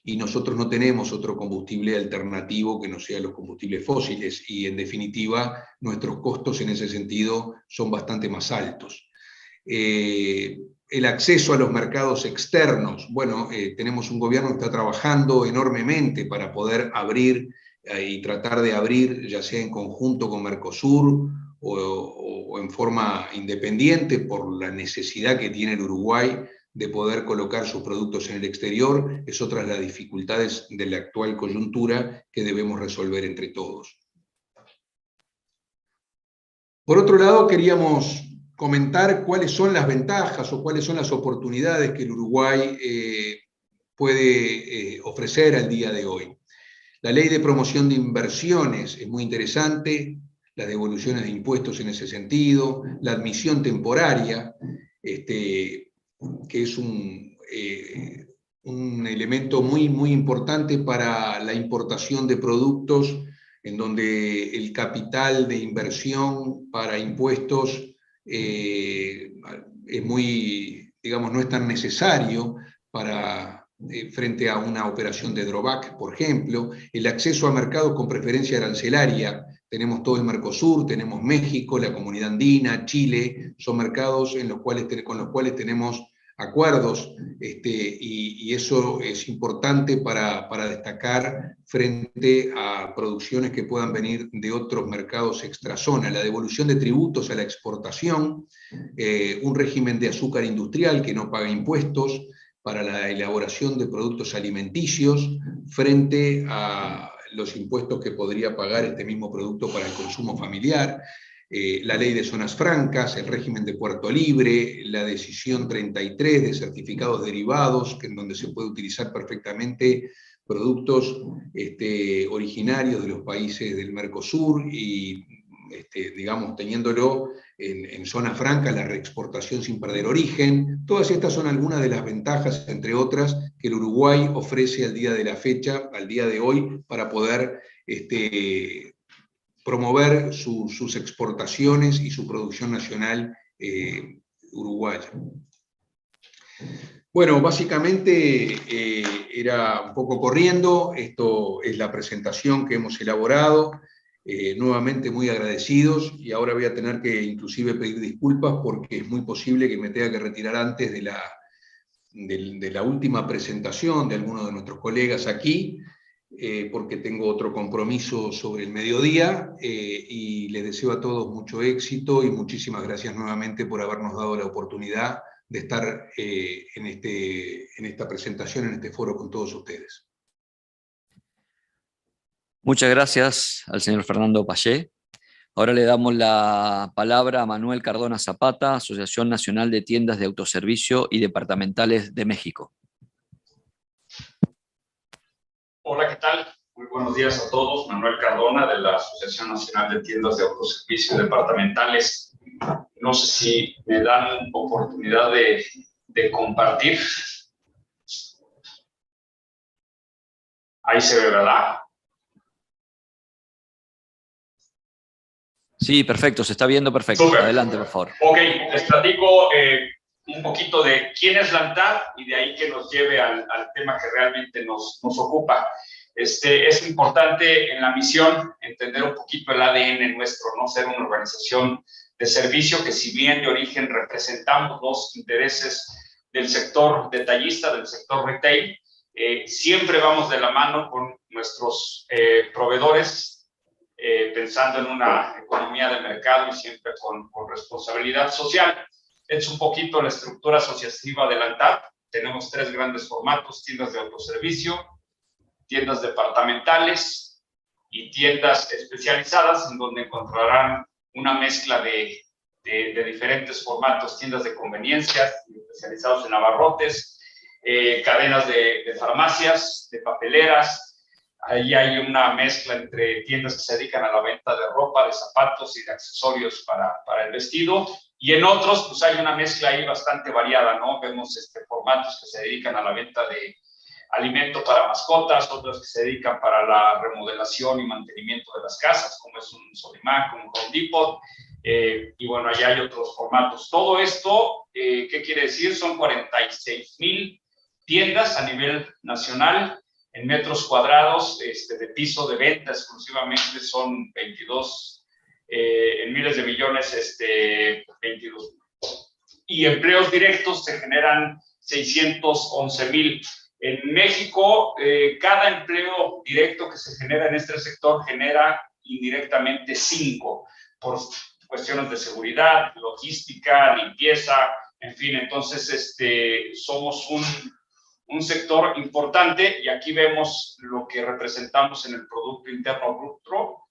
y nosotros no tenemos otro combustible alternativo que no sea los combustibles fósiles, y en definitiva nuestros costos en ese sentido son bastante más altos. El acceso a los mercados externos, bueno, tenemos un gobierno que está trabajando enormemente para poder abrir y tratar de abrir, ya sea en conjunto con Mercosur o en forma independiente, por la necesidad que tiene el Uruguay de poder colocar sus productos en el exterior. Es otra de las dificultades de la actual coyuntura que debemos resolver entre todos. Por otro lado, queríamos comentar cuáles son las ventajas o cuáles son las oportunidades que el Uruguay puede ofrecer al día de hoy. La ley de promoción de inversiones es muy interesante, las devoluciones de impuestos en ese sentido, la admisión temporaria, que es un un elemento muy, muy importante para la importación de productos, en donde el capital de inversión para impuestos es muy, digamos, no es tan necesario frente a una operación de drawback, por ejemplo. El acceso a mercados con preferencia arancelaria. Tenemos todo el Mercosur, tenemos México, la Comunidad Andina, Chile, son mercados con los cuales tenemos acuerdos, y eso es importante para destacar frente a producciones que puedan venir de otros mercados extrazona. La devolución de tributos a la exportación, un régimen de azúcar industrial que no paga impuestos para la elaboración de productos alimenticios frente a los impuestos que podría pagar este mismo producto para el consumo familiar. La ley de zonas francas, el régimen de puerto libre, la decisión 33 de certificados derivados, en donde se puede utilizar perfectamente productos originarios de los países del Mercosur y, digamos, teniéndolo en zona franca, la reexportación sin perder origen. Todas estas son algunas de las ventajas, entre otras, que el Uruguay ofrece al día de la fecha, al día de hoy, para poder promover sus exportaciones y su producción nacional uruguaya. Bueno, básicamente era un poco corriendo. Esto es la presentación que hemos elaborado. Nuevamente muy agradecidos, y ahora voy a tener que inclusive pedir disculpas porque es muy posible que me tenga que retirar antes de la última presentación de algunos de nuestros colegas aquí, porque tengo otro compromiso sobre el mediodía, y les deseo a todos mucho éxito y muchísimas gracias nuevamente por habernos dado la oportunidad de estar en esta presentación, en este foro con todos ustedes. Muchas gracias al señor Fernando Pallé. Ahora le damos la palabra a Manuel Cardona Zapata, Asociación Nacional de Tiendas de Autoservicio y Departamentales de México. Hola, ¿qué tal? Muy buenos días a todos. Manuel Cardona, de la Asociación Nacional de Tiendas de Autoservicio y Departamentales. No sé si me dan oportunidad de compartir. Ahí se ve, ¿verdad? Sí, perfecto, se está viendo perfecto. Súper. Adelante, por favor. Ok, les platico un poquito de quién es la ANTAD y de ahí que nos lleve al tema que realmente nos ocupa. Es importante en la misión entender un poquito el ADN nuestro, no ser una organización de servicio que, si bien de origen representamos los intereses del sector detallista, del sector retail, siempre vamos de la mano con nuestros proveedores, pensando en una economía de mercado y siempre con responsabilidad social. Es un poquito la estructura asociativa de la ANTAD. Tenemos 3 grandes formatos: tiendas de autoservicio, tiendas departamentales y tiendas especializadas, en donde encontrarán una mezcla de diferentes formatos: tiendas de conveniencia, especializados en abarrotes, cadenas de farmacias, de papeleras. Ahí hay una mezcla entre tiendas que se dedican a la venta de ropa, de zapatos y de accesorios para el vestido. Y en otros, pues hay una mezcla ahí bastante variada, ¿no? Vemos formatos que se dedican a la venta de alimento para mascotas, otros que se dedican para la remodelación y mantenimiento de las casas, como es un Sodimac, como un Home Depot, y bueno, allá hay otros formatos. Todo esto, ¿qué quiere decir? Son 46,000 tiendas a nivel nacional. En metros cuadrados de piso de venta exclusivamente son 22, en miles de millones, 22. Y empleos directos se generan 611,000. En México, cada empleo directo que se genera en este sector genera indirectamente 5, por cuestiones de seguridad, logística, limpieza, en fin. Entonces, somos un sector importante, y aquí vemos lo que representamos en el Producto Interno Bruto.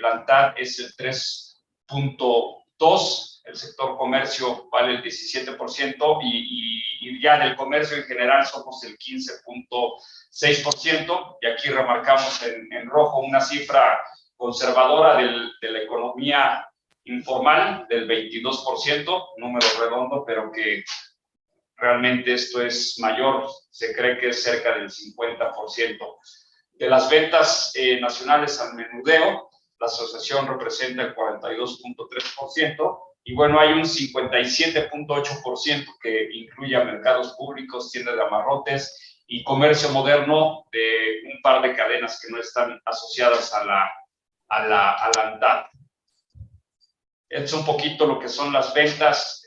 La ANTAD es el 3.2, el sector comercio vale el 17%, y ya del comercio en general somos el 15.6%, y aquí remarcamos en rojo una cifra conservadora de la economía informal del 22%, número redondo, pero que realmente esto es mayor, se cree que es cerca del 50%. De las ventas nacionales al menudeo, la asociación representa el 42.3%, y bueno, hay un 57.8% que incluye a mercados públicos, tiendas de abarrotes y comercio moderno de un par de cadenas que no están asociadas a la ANTAD. Es un poquito lo que son las ventas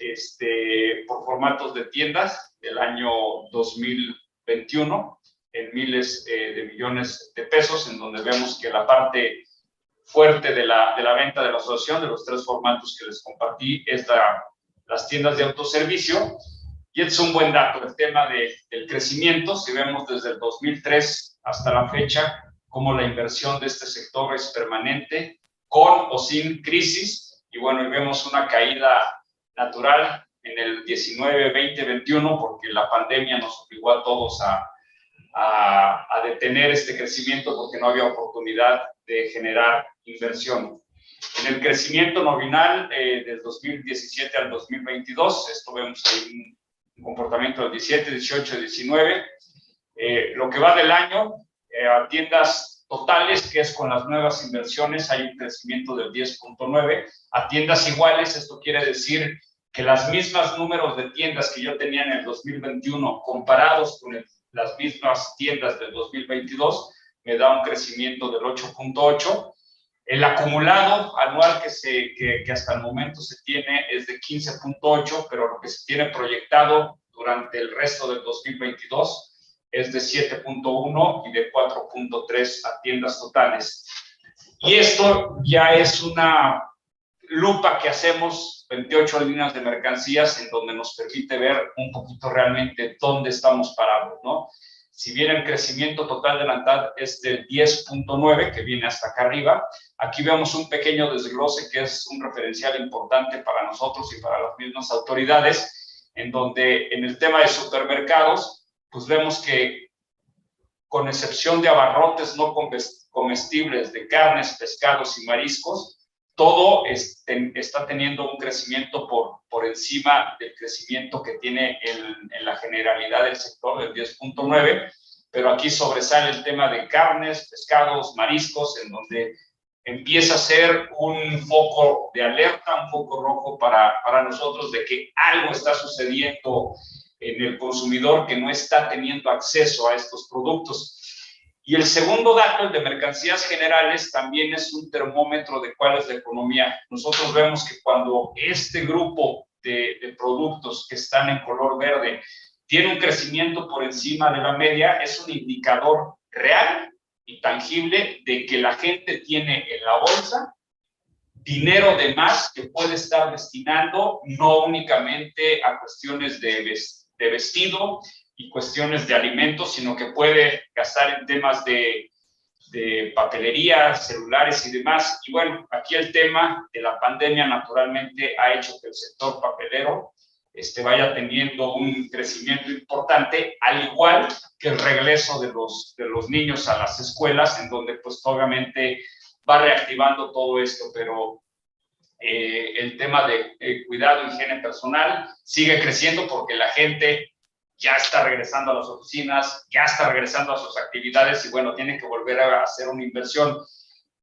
por formatos de tiendas del año 2021 en miles de millones de pesos, en donde vemos que la parte fuerte de la venta de la asociación, de los 3 formatos que les compartí, es las tiendas de autoservicio. Y es un buen dato el tema del crecimiento. Si vemos desde el 2003 hasta la fecha, cómo la inversión de este sector es permanente, con o sin crisis. Y bueno, y vemos una caída natural en el 19, 20, 21, porque la pandemia nos obligó a todos a detener este crecimiento porque no había oportunidad de generar inversión. En el crecimiento nominal del 2017 al 2022, esto vemos ahí un comportamiento del 17, 18, 19. Lo que va del año, a tiendas totales, que es con las nuevas inversiones, hay un crecimiento del 10.9. A tiendas iguales, esto quiere decir que las mismas números de tiendas que yo tenía en el 2021 comparados con las mismas tiendas del 2022, me da un crecimiento del 8.8. El acumulado anual que hasta el momento se tiene es de 15.8, pero lo que se tiene proyectado durante el resto del 2022 es de 7.1 y de 4.3 a tiendas totales. Y esto ya es una lupa que hacemos, 28 líneas de mercancías, en donde nos permite ver un poquito realmente dónde estamos parados, ¿no? Si bien el crecimiento total de la ANTAD es del 10.9, que viene hasta acá arriba, aquí vemos un pequeño desglose que es un referencial importante para nosotros y para las mismas autoridades, en donde en el tema de supermercados, pues vemos que con excepción de abarrotes no comestibles de carnes, pescados y mariscos, todo está teniendo un crecimiento por encima del crecimiento que tiene en la generalidad del sector del 10.9, pero aquí sobresale el tema de carnes, pescados, mariscos, en donde empieza a ser un foco de alerta, un foco rojo para nosotros de que algo está sucediendo en el consumidor que no está teniendo acceso a estos productos. Y el segundo dato, el de mercancías generales, también es un termómetro de cuál es la economía. Nosotros vemos que cuando este grupo de productos que están en color verde tiene un crecimiento por encima de la media, es un indicador real y tangible de que la gente tiene en la bolsa dinero de más que puede estar destinando no únicamente a cuestiones de vestido y cuestiones de alimentos, sino que puede gastar en temas de papelería, celulares y demás. Y bueno, aquí el tema de la pandemia naturalmente ha hecho que el sector papelero vaya teniendo un crecimiento importante, al igual que el regreso de los niños a las escuelas, en donde pues obviamente va reactivando todo esto, pero el tema de cuidado e higiene personal sigue creciendo porque la gente ya está regresando a las oficinas, ya está regresando a sus actividades y bueno, tiene que volver a hacer una inversión.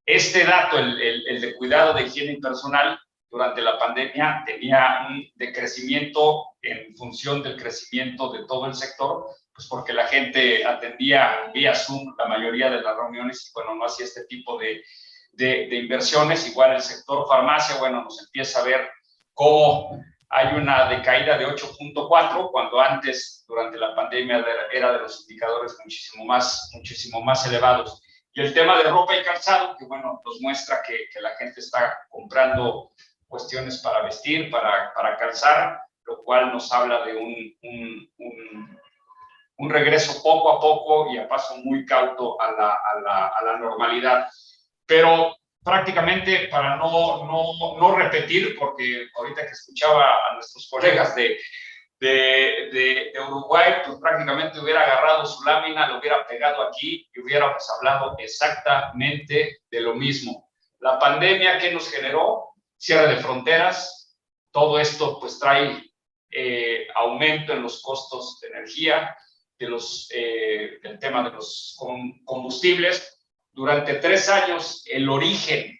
Este dato, el de cuidado de higiene personal, durante la pandemia tenía un decrecimiento en función del crecimiento de todo el sector, pues porque la gente atendía vía Zoom la mayoría de las reuniones y bueno, no hacía este tipo de inversiones. Igual el sector farmacia, bueno, nos empieza a ver cómo hay una decaída de 8.4, cuando antes, durante la pandemia, era de los indicadores muchísimo más elevados. Y el tema de ropa y calzado, que bueno, nos muestra que la gente está comprando cuestiones para vestir, para calzar, lo cual nos habla de un regreso poco a poco y a paso muy cauto a la normalidad. Pero prácticamente, para no repetir, porque ahorita que escuchaba a nuestros colegas de Uruguay, pues prácticamente hubiera agarrado su lámina, lo hubiera pegado aquí y hubiéramos hablado exactamente de lo mismo. La pandemia, ¿qué nos generó? Cierre de fronteras. Todo esto pues trae aumento en los costos de energía, del tema de los combustibles. Durante 3 años, el origen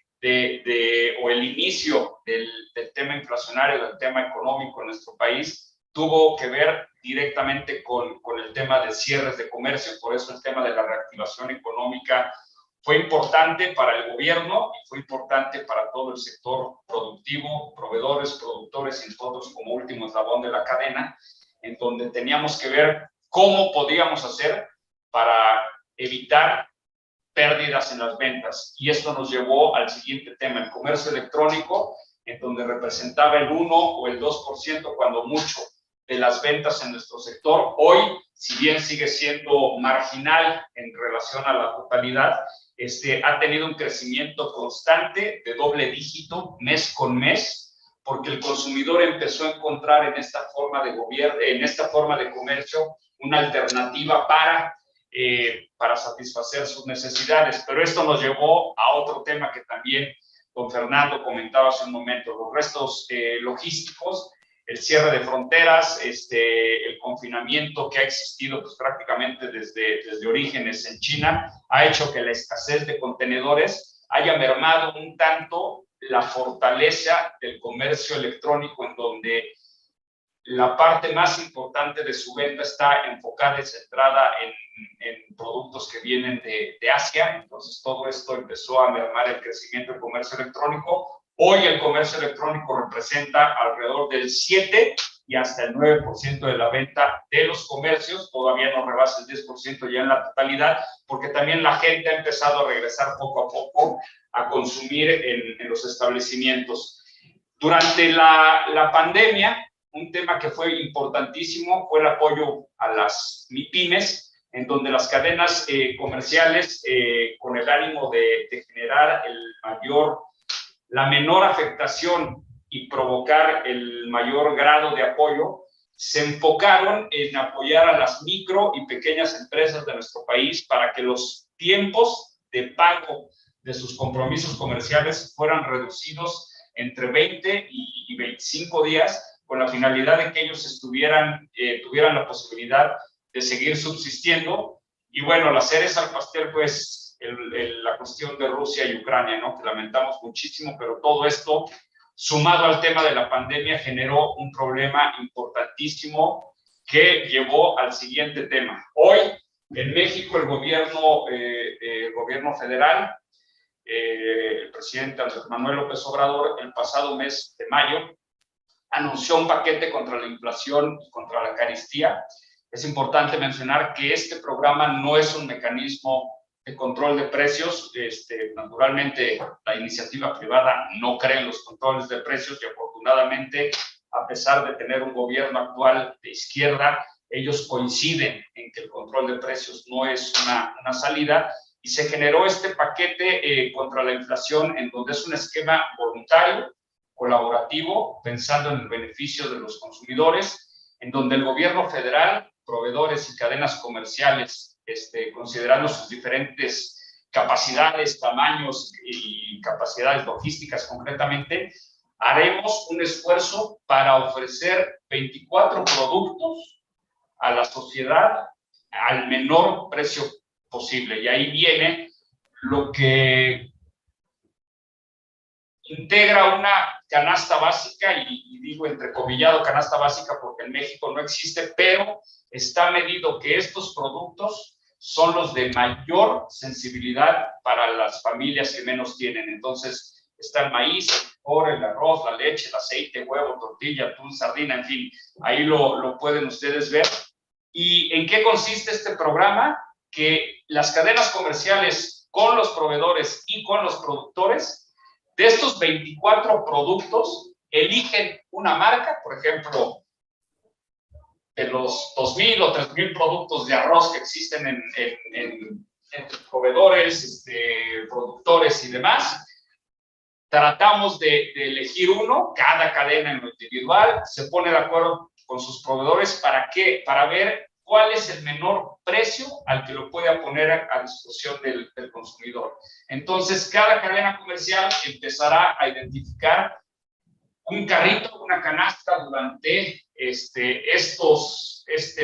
o el inicio del tema inflacionario, del tema económico en nuestro país, tuvo que ver directamente con el tema de cierres de comercio. Por eso el tema de la reactivación económica fue importante para el gobierno y fue importante para todo el sector productivo, proveedores, productores y nosotros como último eslabón de la cadena, en donde teníamos que ver cómo podíamos hacer para evitar pérdidas en las ventas. Y esto nos llevó al siguiente tema, el comercio electrónico, en donde representaba el 1 o el 2% cuando mucho de las ventas en nuestro sector. Hoy, si bien sigue siendo marginal en relación a la totalidad, ha tenido un crecimiento constante de doble dígito mes con mes, porque el consumidor empezó a encontrar en esta forma de gobierno, en esta forma de comercio, una alternativa para satisfacer sus necesidades. Pero esto nos llevó a otro tema que también don Fernando comentaba hace un momento, los restos logísticos, el cierre de fronteras, el confinamiento que ha existido pues, prácticamente desde orígenes en China, ha hecho que la escasez de contenedores haya mermado un tanto la fortaleza del comercio electrónico, en donde la parte más importante de su venta está enfocada y centrada en productos que vienen de Asia. Entonces, todo esto empezó a mermar el crecimiento del comercio electrónico. Hoy el comercio electrónico representa alrededor del 7 y hasta el 9% de la venta de los comercios. Todavía no rebasa el 10% ya en la totalidad, porque también la gente ha empezado a regresar poco a poco a consumir en los establecimientos. Durante la pandemia, un tema que fue importantísimo fue el apoyo a las MIPYMES, en donde las cadenas comerciales, con el ánimo de generar la menor afectación y provocar el mayor grado de apoyo, se enfocaron en apoyar a las micro y pequeñas empresas de nuestro país para que los tiempos de pago de sus compromisos comerciales fueran reducidos entre 20 y 25 días, con la finalidad de que ellos tuvieran la posibilidad de seguir subsistiendo. Y bueno, la cereza al pastel, pues, la cuestión de Rusia y Ucrania, ¿no? Que lamentamos muchísimo, pero todo esto, sumado al tema de la pandemia, generó un problema importantísimo que llevó al siguiente tema. Hoy, en México, el gobierno federal, el presidente Andrés Manuel López Obrador, el pasado mes de mayo, anunció un paquete contra la inflación y contra la carestía. Es importante mencionar que este programa no es un mecanismo de control de precios. Naturalmente, la iniciativa privada no cree en los controles de precios y afortunadamente, a pesar de tener un gobierno actual de izquierda, ellos coinciden en que el control de precios no es una salida, y se generó este paquete contra la inflación, en donde es un esquema voluntario, colaborativo, pensando en el beneficio de los consumidores, en donde el gobierno federal, proveedores y cadenas comerciales, considerando sus diferentes capacidades, tamaños y capacidades logísticas concretamente, haremos un esfuerzo para ofrecer 24 productos a la sociedad al menor precio posible. Y ahí viene lo que integra una canasta básica, y digo entrecomillado canasta básica porque en México no existe, pero está medido que estos productos son los de mayor sensibilidad para las familias que menos tienen. Entonces está el maíz, el arroz, la leche, el aceite, huevo, tortilla, atún, sardina, en fin, ahí lo pueden ustedes ver. ¿Y en qué consiste este programa? Que las cadenas comerciales con los proveedores y con los productores, de estos 24 productos, eligen una marca. Por ejemplo, de los 2,000 o 3,000 productos de arroz que existen en proveedores, productores y demás, tratamos de elegir uno. Cada cadena en lo individual se pone de acuerdo con sus proveedores. ¿Para qué? Para ver cuál es el menor precio al que lo pueda poner a disposición del consumidor. Entonces, cada cadena comercial empezará a identificar un carrito, una canasta durante este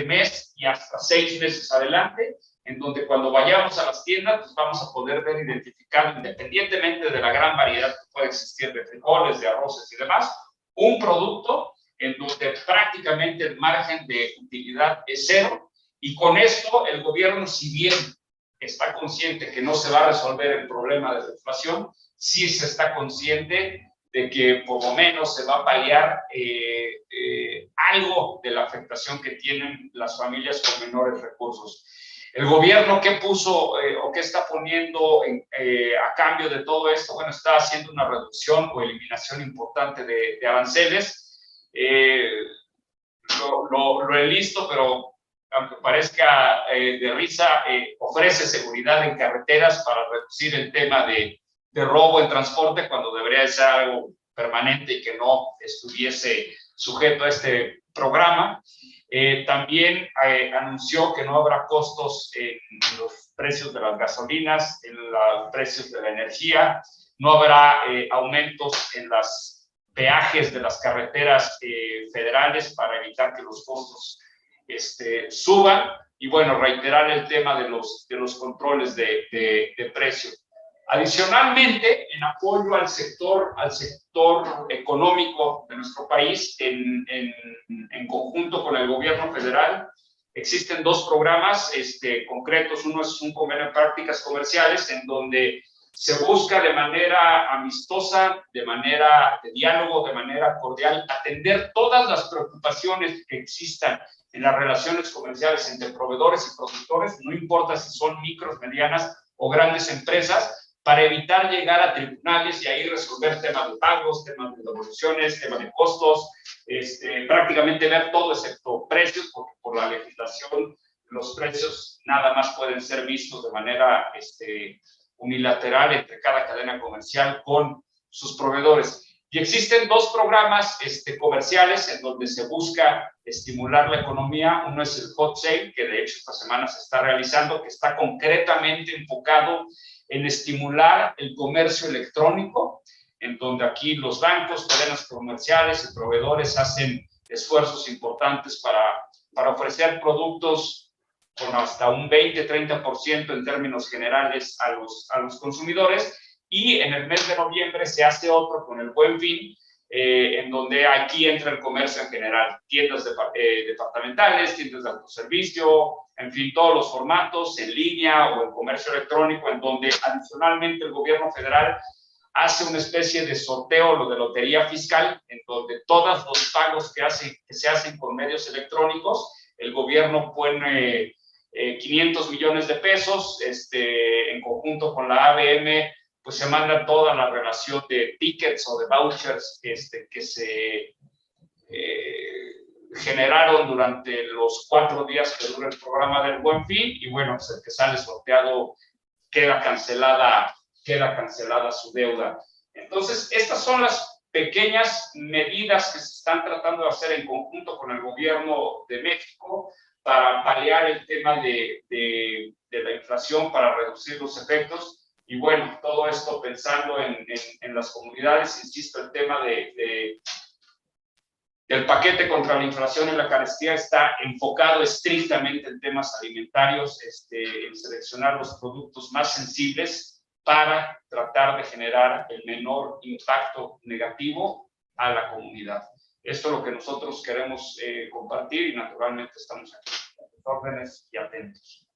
mes y hasta 6 meses adelante, en donde cuando vayamos a las tiendas, pues vamos a poder ver, identificar, independientemente de la gran variedad que puede existir de frijoles, de arroces y demás, un producto en donde prácticamente el margen de utilidad es cero, y con esto el gobierno, si bien está consciente que no se va a resolver el problema de la inflación, sí se está consciente de que por lo menos se va a paliar algo de la afectación que tienen las familias con menores recursos. El gobierno, ¿qué puso o qué está poniendo a cambio de todo esto? Bueno, está haciendo una reducción o eliminación importante de aranceles. Lo he visto, pero aunque parezca de risa, ofrece seguridad en carreteras para reducir el tema de robo en transporte, cuando debería ser algo permanente y que no estuviese sujeto a este programa. También anunció que no habrá costos en los precios de las gasolinas, en los precios de la energía, no habrá aumentos en los peajes de las carreteras federales para evitar que los costos suban, y bueno, reiterar el tema de los controles de precios. Adicionalmente, en apoyo al sector económico de nuestro país, en conjunto con el gobierno federal, existen 2 programas concretos. Uno es un convenio de prácticas comerciales, en donde se busca de manera amistosa, de manera de diálogo, de manera cordial, atender todas las preocupaciones que existan en las relaciones comerciales entre proveedores y productores, no importa si son micros, medianas o grandes empresas, para evitar llegar a tribunales y ahí resolver temas de pagos, temas de devoluciones, temas de costos, prácticamente ver todo excepto precios, porque por la legislación los precios nada más pueden ser vistos de manera unilateral entre cada cadena comercial con sus proveedores. Y existen 2 programas comerciales en donde se busca estimular la economía. Uno es el Hot Sale, que de hecho esta semana se está realizando, que está concretamente enfocado en estimular el comercio electrónico, en donde aquí los bancos, cadenas comerciales y proveedores hacen esfuerzos importantes para ofrecer productos con hasta un 20-30% en términos generales a los consumidores. Y en el mes de noviembre se hace otro con el Buen Fin, en donde aquí entra el comercio en general, tiendas departamentales, tiendas de autoservicio, en fin, todos los formatos, en línea o en comercio electrónico, en donde adicionalmente el gobierno federal hace una especie de sorteo, lo de lotería fiscal, en donde todos los pagos que se hacen con medios electrónicos, el gobierno pone 500 millones de pesos, en conjunto con la ABM, pues se manda toda la relación de tickets o de vouchers que se generaron durante los 4 días que dura el programa del Buen Fin, y bueno, pues el que sale sorteado queda cancelada su deuda. Entonces, estas son las pequeñas medidas que se están tratando de hacer en conjunto con el gobierno de México para paliar el tema de la inflación, para reducir los efectos. Y bueno, todo esto pensando en las comunidades. Insisto, el tema del paquete contra la inflación y la carestía está enfocado estrictamente en temas alimentarios, en seleccionar los productos más sensibles para tratar de generar el menor impacto negativo a la comunidad. Esto es lo que nosotros queremos compartir, y naturalmente estamos aquí a sus órdenes y atentos.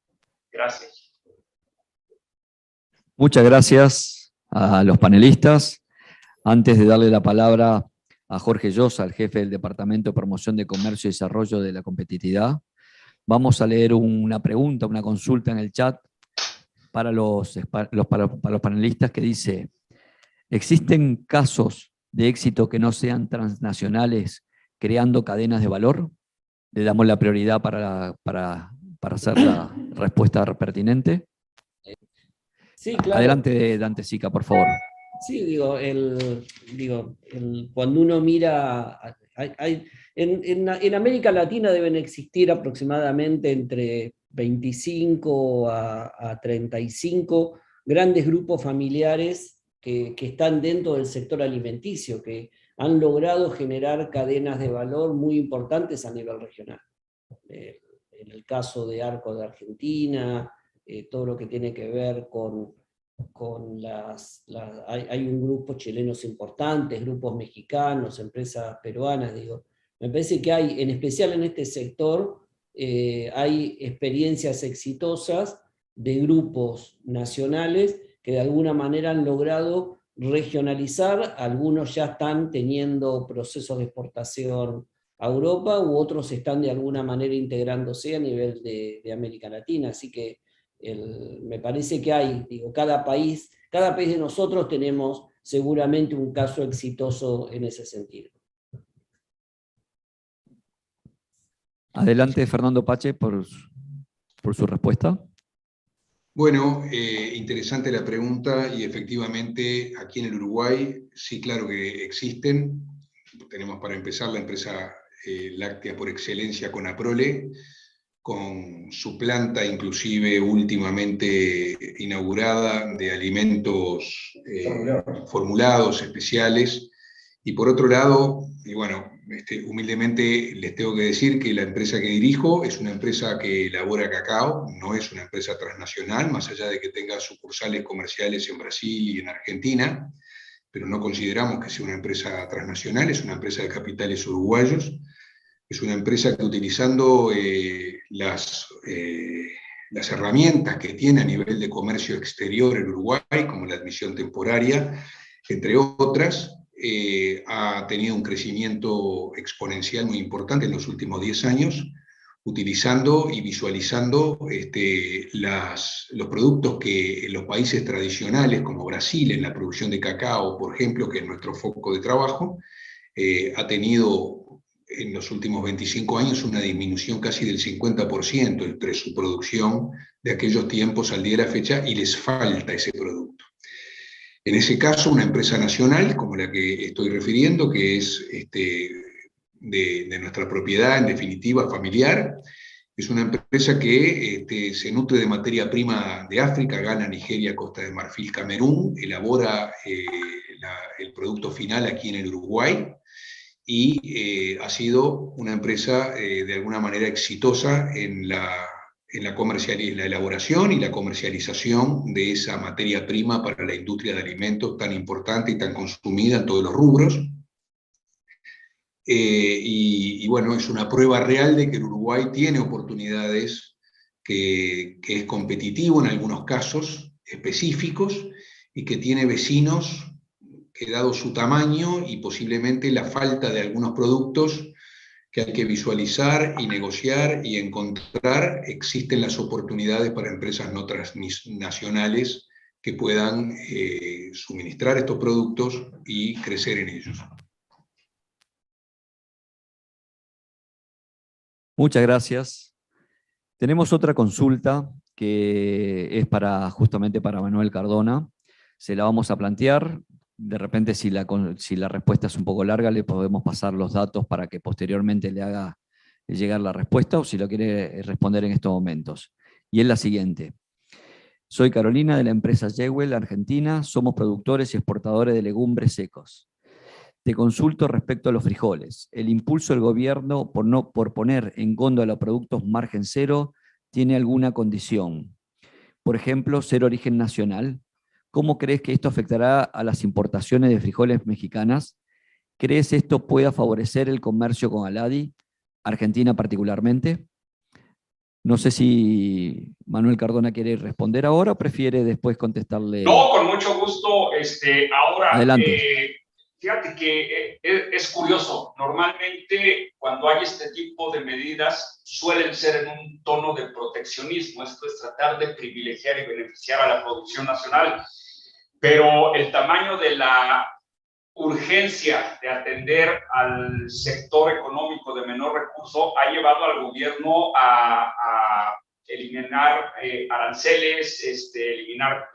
Gracias. Muchas gracias a los panelistas. Antes de darle la palabra a Jorge Llosa, el jefe del Departamento de Promoción de Comercio y Desarrollo de la Competitividad, vamos a leer una pregunta, una consulta en el chat para los panelistas, que dice: ¿existen casos de éxito que no sean transnacionales creando cadenas de valor? Le damos la prioridad para hacer la respuesta pertinente. Sí, claro. Adelante, Dante Sica, por favor. Sí, cuando uno mira, en América Latina deben existir aproximadamente entre 25 a 35 grandes grupos familiares que están dentro del sector alimenticio, que han logrado generar cadenas de valor muy importantes a nivel regional. En el caso de Arco de Argentina, todo lo que tiene que ver con hay un grupo chilenos importantes, grupos mexicanos, empresas peruanas, digo. Me parece que hay, en especial en este sector, hay experiencias exitosas de grupos nacionales que de alguna manera han logrado regionalizar, algunos ya están teniendo procesos de exportación a Europa, u otros están de alguna manera integrándose a nivel de América Latina, así que me parece que hay, digo, cada país de nosotros tenemos seguramente un caso exitoso en ese sentido. Adelante, Fernando Pache, por su respuesta. Bueno, interesante la pregunta y efectivamente aquí en el Uruguay sí, claro que existen. Tenemos para empezar la empresa láctea por excelencia Conaprole, con su planta inclusive últimamente inaugurada de alimentos formulados especiales. Y por otro lado, y bueno, humildemente les tengo que decir que la empresa que dirijo es una empresa que elabora cacao, no es una empresa transnacional, más allá de que tenga sucursales comerciales en Brasil y en Argentina, pero no consideramos que sea una empresa transnacional, es una empresa de capitales uruguayos. Es una empresa que utilizando las herramientas que tiene a nivel de comercio exterior en Uruguay, como la admisión temporaria, entre otras, ha tenido un crecimiento exponencial muy importante en los últimos 10 años, utilizando y visualizando los productos que en los países tradicionales, como Brasil, en la producción de cacao, por ejemplo, que es nuestro foco de trabajo, ha tenido en los últimos 25 años una disminución casi del 50% entre su producción de aquellos tiempos al día de la fecha, y les falta ese producto. En ese caso, una empresa nacional, como la que estoy refiriendo, que es de nuestra propiedad, en definitiva familiar, es una empresa que se nutre de materia prima de África, Ghana, Nigeria, Costa de Marfil, Camerún, elabora el producto final aquí en el Uruguay, y ha sido una empresa de alguna manera exitosa en la elaboración y la comercialización de esa materia prima para la industria de alimentos tan importante y tan consumida en todos los rubros. Y bueno, es una prueba real de que el Uruguay tiene oportunidades, que es competitivo en algunos casos específicos, y que tiene vecinos que, dado su tamaño y posiblemente la falta de algunos productos que hay que visualizar y negociar y encontrar, existen las oportunidades para empresas no transnacionales que puedan suministrar estos productos y crecer en ellos. Muchas gracias. Tenemos otra consulta que es justamente para Manuel Cardona. Se la vamos a plantear. De repente, si la respuesta es un poco larga, le podemos pasar los datos para que posteriormente le haga llegar la respuesta, o si lo quiere responder en estos momentos. Y es la siguiente. Soy Carolina, de la empresa Jewel, Argentina. Somos productores y exportadores de legumbres secos. Te consulto respecto a los frijoles. El impulso del gobierno por poner en góndola productos margen cero, ¿tiene alguna condición? Por ejemplo, ser origen nacional. ¿Cómo crees que esto afectará a las importaciones de frijoles mexicanas? ¿Crees esto pueda favorecer el comercio con Aladi, Argentina particularmente? No sé si Manuel Cardona quiere responder ahora o prefiere después contestarle. No, con mucho gusto. Ahora, adelante. Fíjate que es curioso. Normalmente, cuando hay este tipo de medidas, suelen ser en un tono de proteccionismo. Esto es tratar de privilegiar y beneficiar a la producción nacional. Pero el tamaño de la urgencia de atender al sector económico de menor recurso ha llevado al gobierno a eliminar aranceles, eliminar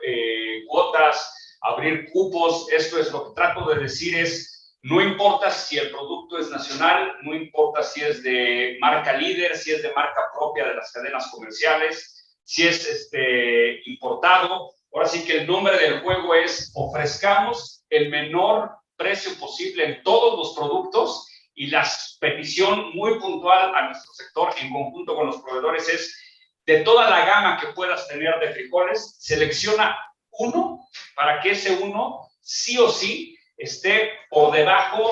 cuotas, abrir cupos. Esto es lo que trato de decir es, no importa si el producto es nacional, no importa si es de marca líder, si es de marca propia de las cadenas comerciales, si es importado. Ahora sí que el nombre del juego es ofrezcamos el menor precio posible en todos los productos, y la petición muy puntual a nuestro sector en conjunto con los proveedores es: de toda la gama que puedas tener de frijoles, selecciona uno para que ese uno sí o sí esté por debajo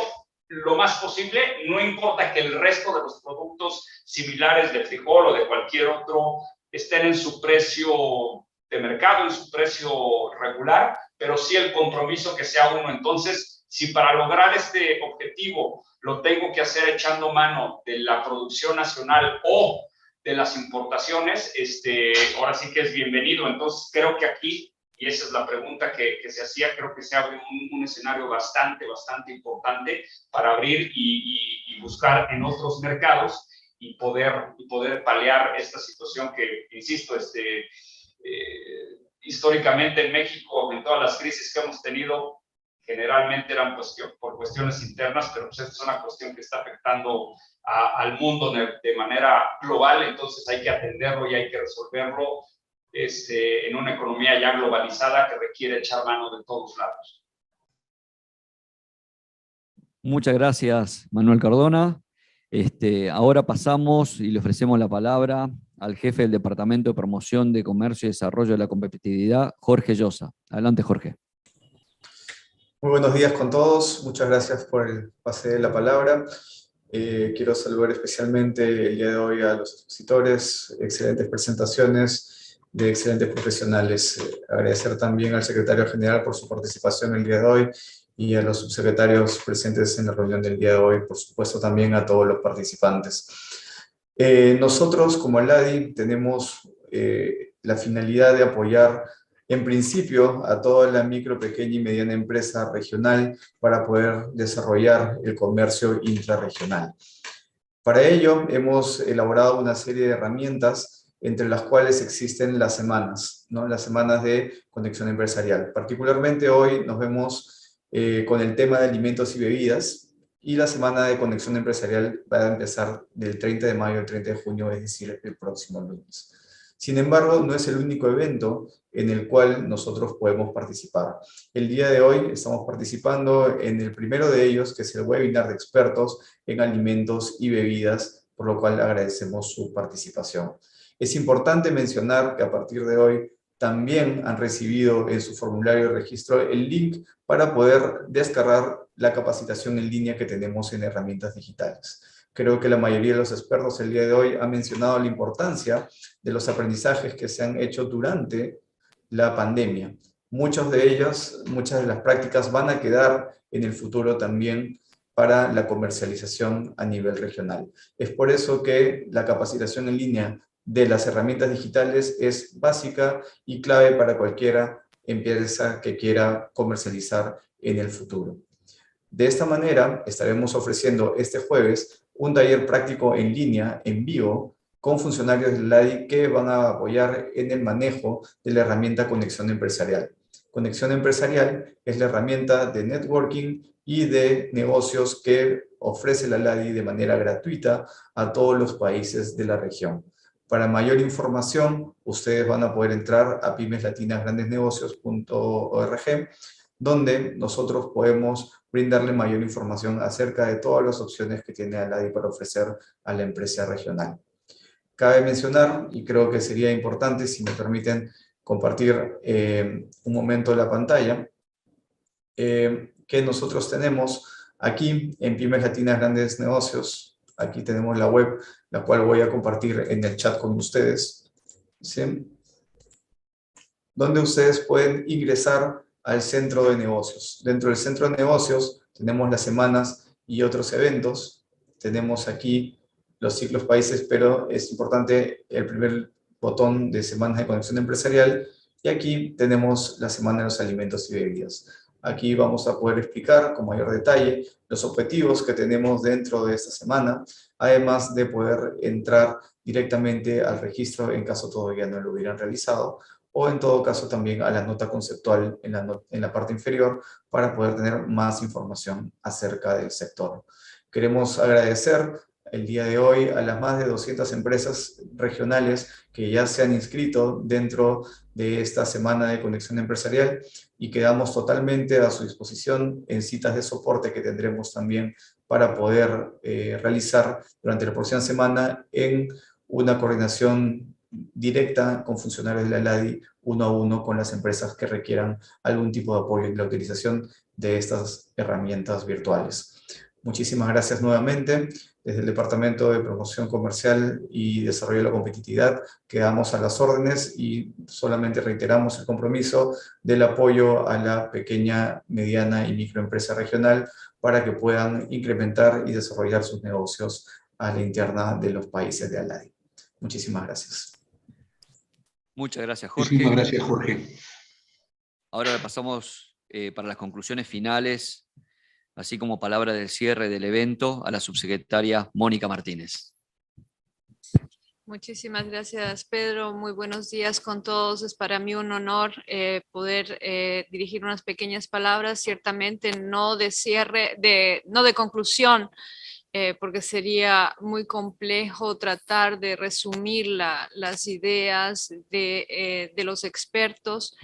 lo más posible, no importa que el resto de los productos similares de frijol o de cualquier otro estén en su precio de mercado, en su precio regular, pero sí el compromiso que sea uno. Entonces, si para lograr este objetivo lo tengo que hacer echando mano de la producción nacional o de las importaciones, ahora sí que es bienvenido. Entonces, creo que aquí, y esa es la pregunta que se hacía, creo que se abre un escenario bastante importante para abrir y buscar en otros mercados y poder paliar esta situación que, insisto, históricamente en México, en todas las crisis que hemos tenido, generalmente eran por cuestiones internas, pero pues esta es una cuestión que está afectando al mundo de manera global. Entonces hay que atenderlo y hay que resolverlo en una economía ya globalizada que requiere echar mano de todos lados. Muchas gracias, Manuel Cardona. Ahora pasamos y le ofrecemos la palabra al jefe del Departamento de Promoción de Comercio y Desarrollo de la Competitividad, Jorge Llosa. Adelante, Jorge. Muy buenos días con todos. Muchas gracias por el pase de la palabra. Quiero saludar especialmente el día de hoy a los expositores, excelentes presentaciones de excelentes profesionales. Agradecer también al secretario general por su participación el día de hoy y a los subsecretarios presentes en la reunión del día de hoy, por supuesto también a todos los participantes. Nosotros como LADI tenemos la finalidad de apoyar en principio a toda la micro, pequeña y mediana empresa regional para poder desarrollar el comercio intrarregional. Para ello hemos elaborado una serie de herramientas entre las cuales existen las semanas, ¿no? Las semanas de conexión empresarial. Particularmente hoy nos vemos con el tema de alimentos y bebidas, y la semana de conexión empresarial va a empezar del 30 de mayo al 30 de junio, es decir, el próximo lunes. Sin embargo, no es el único evento en el cual nosotros podemos participar. El día de hoy estamos participando en el primero de ellos, que es el webinar de expertos en alimentos y bebidas, por lo cual agradecemos su participación. Es importante mencionar que a partir de hoy también han recibido en su formulario de registro el link para poder descargar la capacitación en línea que tenemos en herramientas digitales. Creo que la mayoría de los expertos el día de hoy han mencionado la importancia de los aprendizajes que se han hecho durante la pandemia. Muchos de ellos, muchas de las prácticas van a quedar en el futuro también para la comercialización a nivel regional. Es por eso que la capacitación en línea de las herramientas digitales es básica y clave para cualquier empresa que quiera comercializar en el futuro. De esta manera, estaremos ofreciendo este jueves un taller práctico en línea, en vivo, con funcionarios del LADI que van a apoyar en el manejo de la herramienta Conexión Empresarial. Conexión Empresarial es la herramienta de networking y de negocios que ofrece la LADI de manera gratuita a todos los países de la región. Para mayor información, ustedes van a poder entrar a pymeslatinasgrandesnegocios.org, donde nosotros podemos brindarle mayor información acerca de todas las opciones que tiene la LADI para ofrecer a la empresa regional. Cabe mencionar, y creo que sería importante, si me permiten compartir un momento de la pantalla, que nosotros tenemos aquí en Pymes Latinas Grandes Negocios. Aquí tenemos la web, la cual voy a compartir en el chat con ustedes, ¿sí? Donde ustedes pueden ingresar al centro de negocios. Dentro del centro de negocios tenemos las semanas y otros eventos. Tenemos aquí los ciclos países, pero es importante el primer botón de semanas de conexión empresarial. Y aquí tenemos la semana de los alimentos y bebidas. Aquí vamos a poder explicar con mayor detalle los objetivos que tenemos dentro de esta semana, además de poder entrar directamente al registro en caso todavía no lo hubieran realizado, o en todo caso también a la nota conceptual en la parte inferior para poder tener más información acerca del sector. Queremos agradecer el día de hoy a las más de 200 empresas regionales que ya se han inscrito dentro de esta semana de conexión empresarial. y quedamos totalmente a su disposición en citas de soporte que tendremos también para poder realizar durante la próxima semana en una coordinación directa con funcionarios de la LADI, uno a uno con las empresas que requieran algún tipo de apoyo en la utilización de estas herramientas virtuales. Muchísimas gracias nuevamente. Desde el Departamento de Promoción Comercial y Desarrollo de la Competitividad quedamos a las órdenes y solamente reiteramos el compromiso del apoyo a la pequeña, mediana y microempresa regional para que puedan incrementar y desarrollar sus negocios a la interna de los países de ALADI. Muchísimas gracias. Muchas gracias, Jorge. Muchísimas gracias, Jorge. Ahora pasamos para las conclusiones finales, así como palabra del cierre del evento, a la subsecretaria Mónica Martínez. Muchísimas gracias, Pedro. Muy buenos días con todos. Es para mí un honor poder dirigir unas pequeñas palabras, ciertamente no de cierre, no de conclusión, porque sería muy complejo tratar de resumir las ideas de los expertos.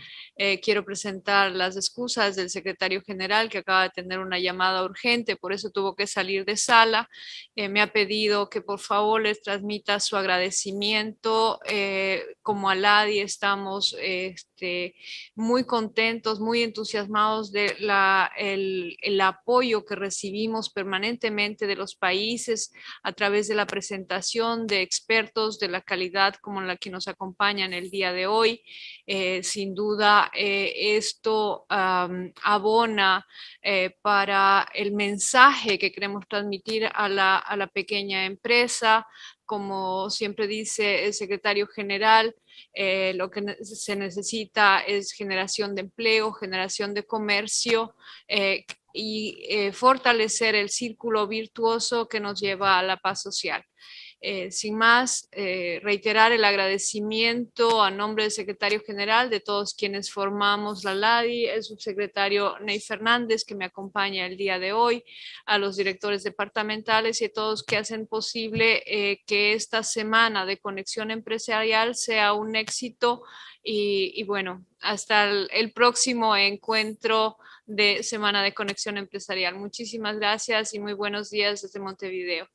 Quiero presentar las excusas del secretario general, que acaba de tener una llamada urgente, por eso tuvo que salir de sala. Me ha pedido que por favor les transmita su agradecimiento. Como ALADI estamos muy contentos, muy entusiasmados de el apoyo que recibimos permanentemente de los países a través de la presentación de expertos de la calidad como la que nos acompañan el día de hoy. Sin duda, esto abona para el mensaje que queremos transmitir a la pequeña empresa. Como siempre dice el secretario general, lo que se necesita es generación de empleo, generación de comercio y fortalecer el círculo virtuoso que nos lleva a la paz social. Sin más, reiterar el agradecimiento a nombre del secretario general, de todos quienes formamos la LADI, el subsecretario Ney Fernández, que me acompaña el día de hoy, a los directores departamentales y a todos que hacen posible que esta semana de conexión empresarial sea un éxito. Y bueno, hasta el próximo encuentro de Semana de Conexión Empresarial. Muchísimas gracias y muy buenos días desde Montevideo.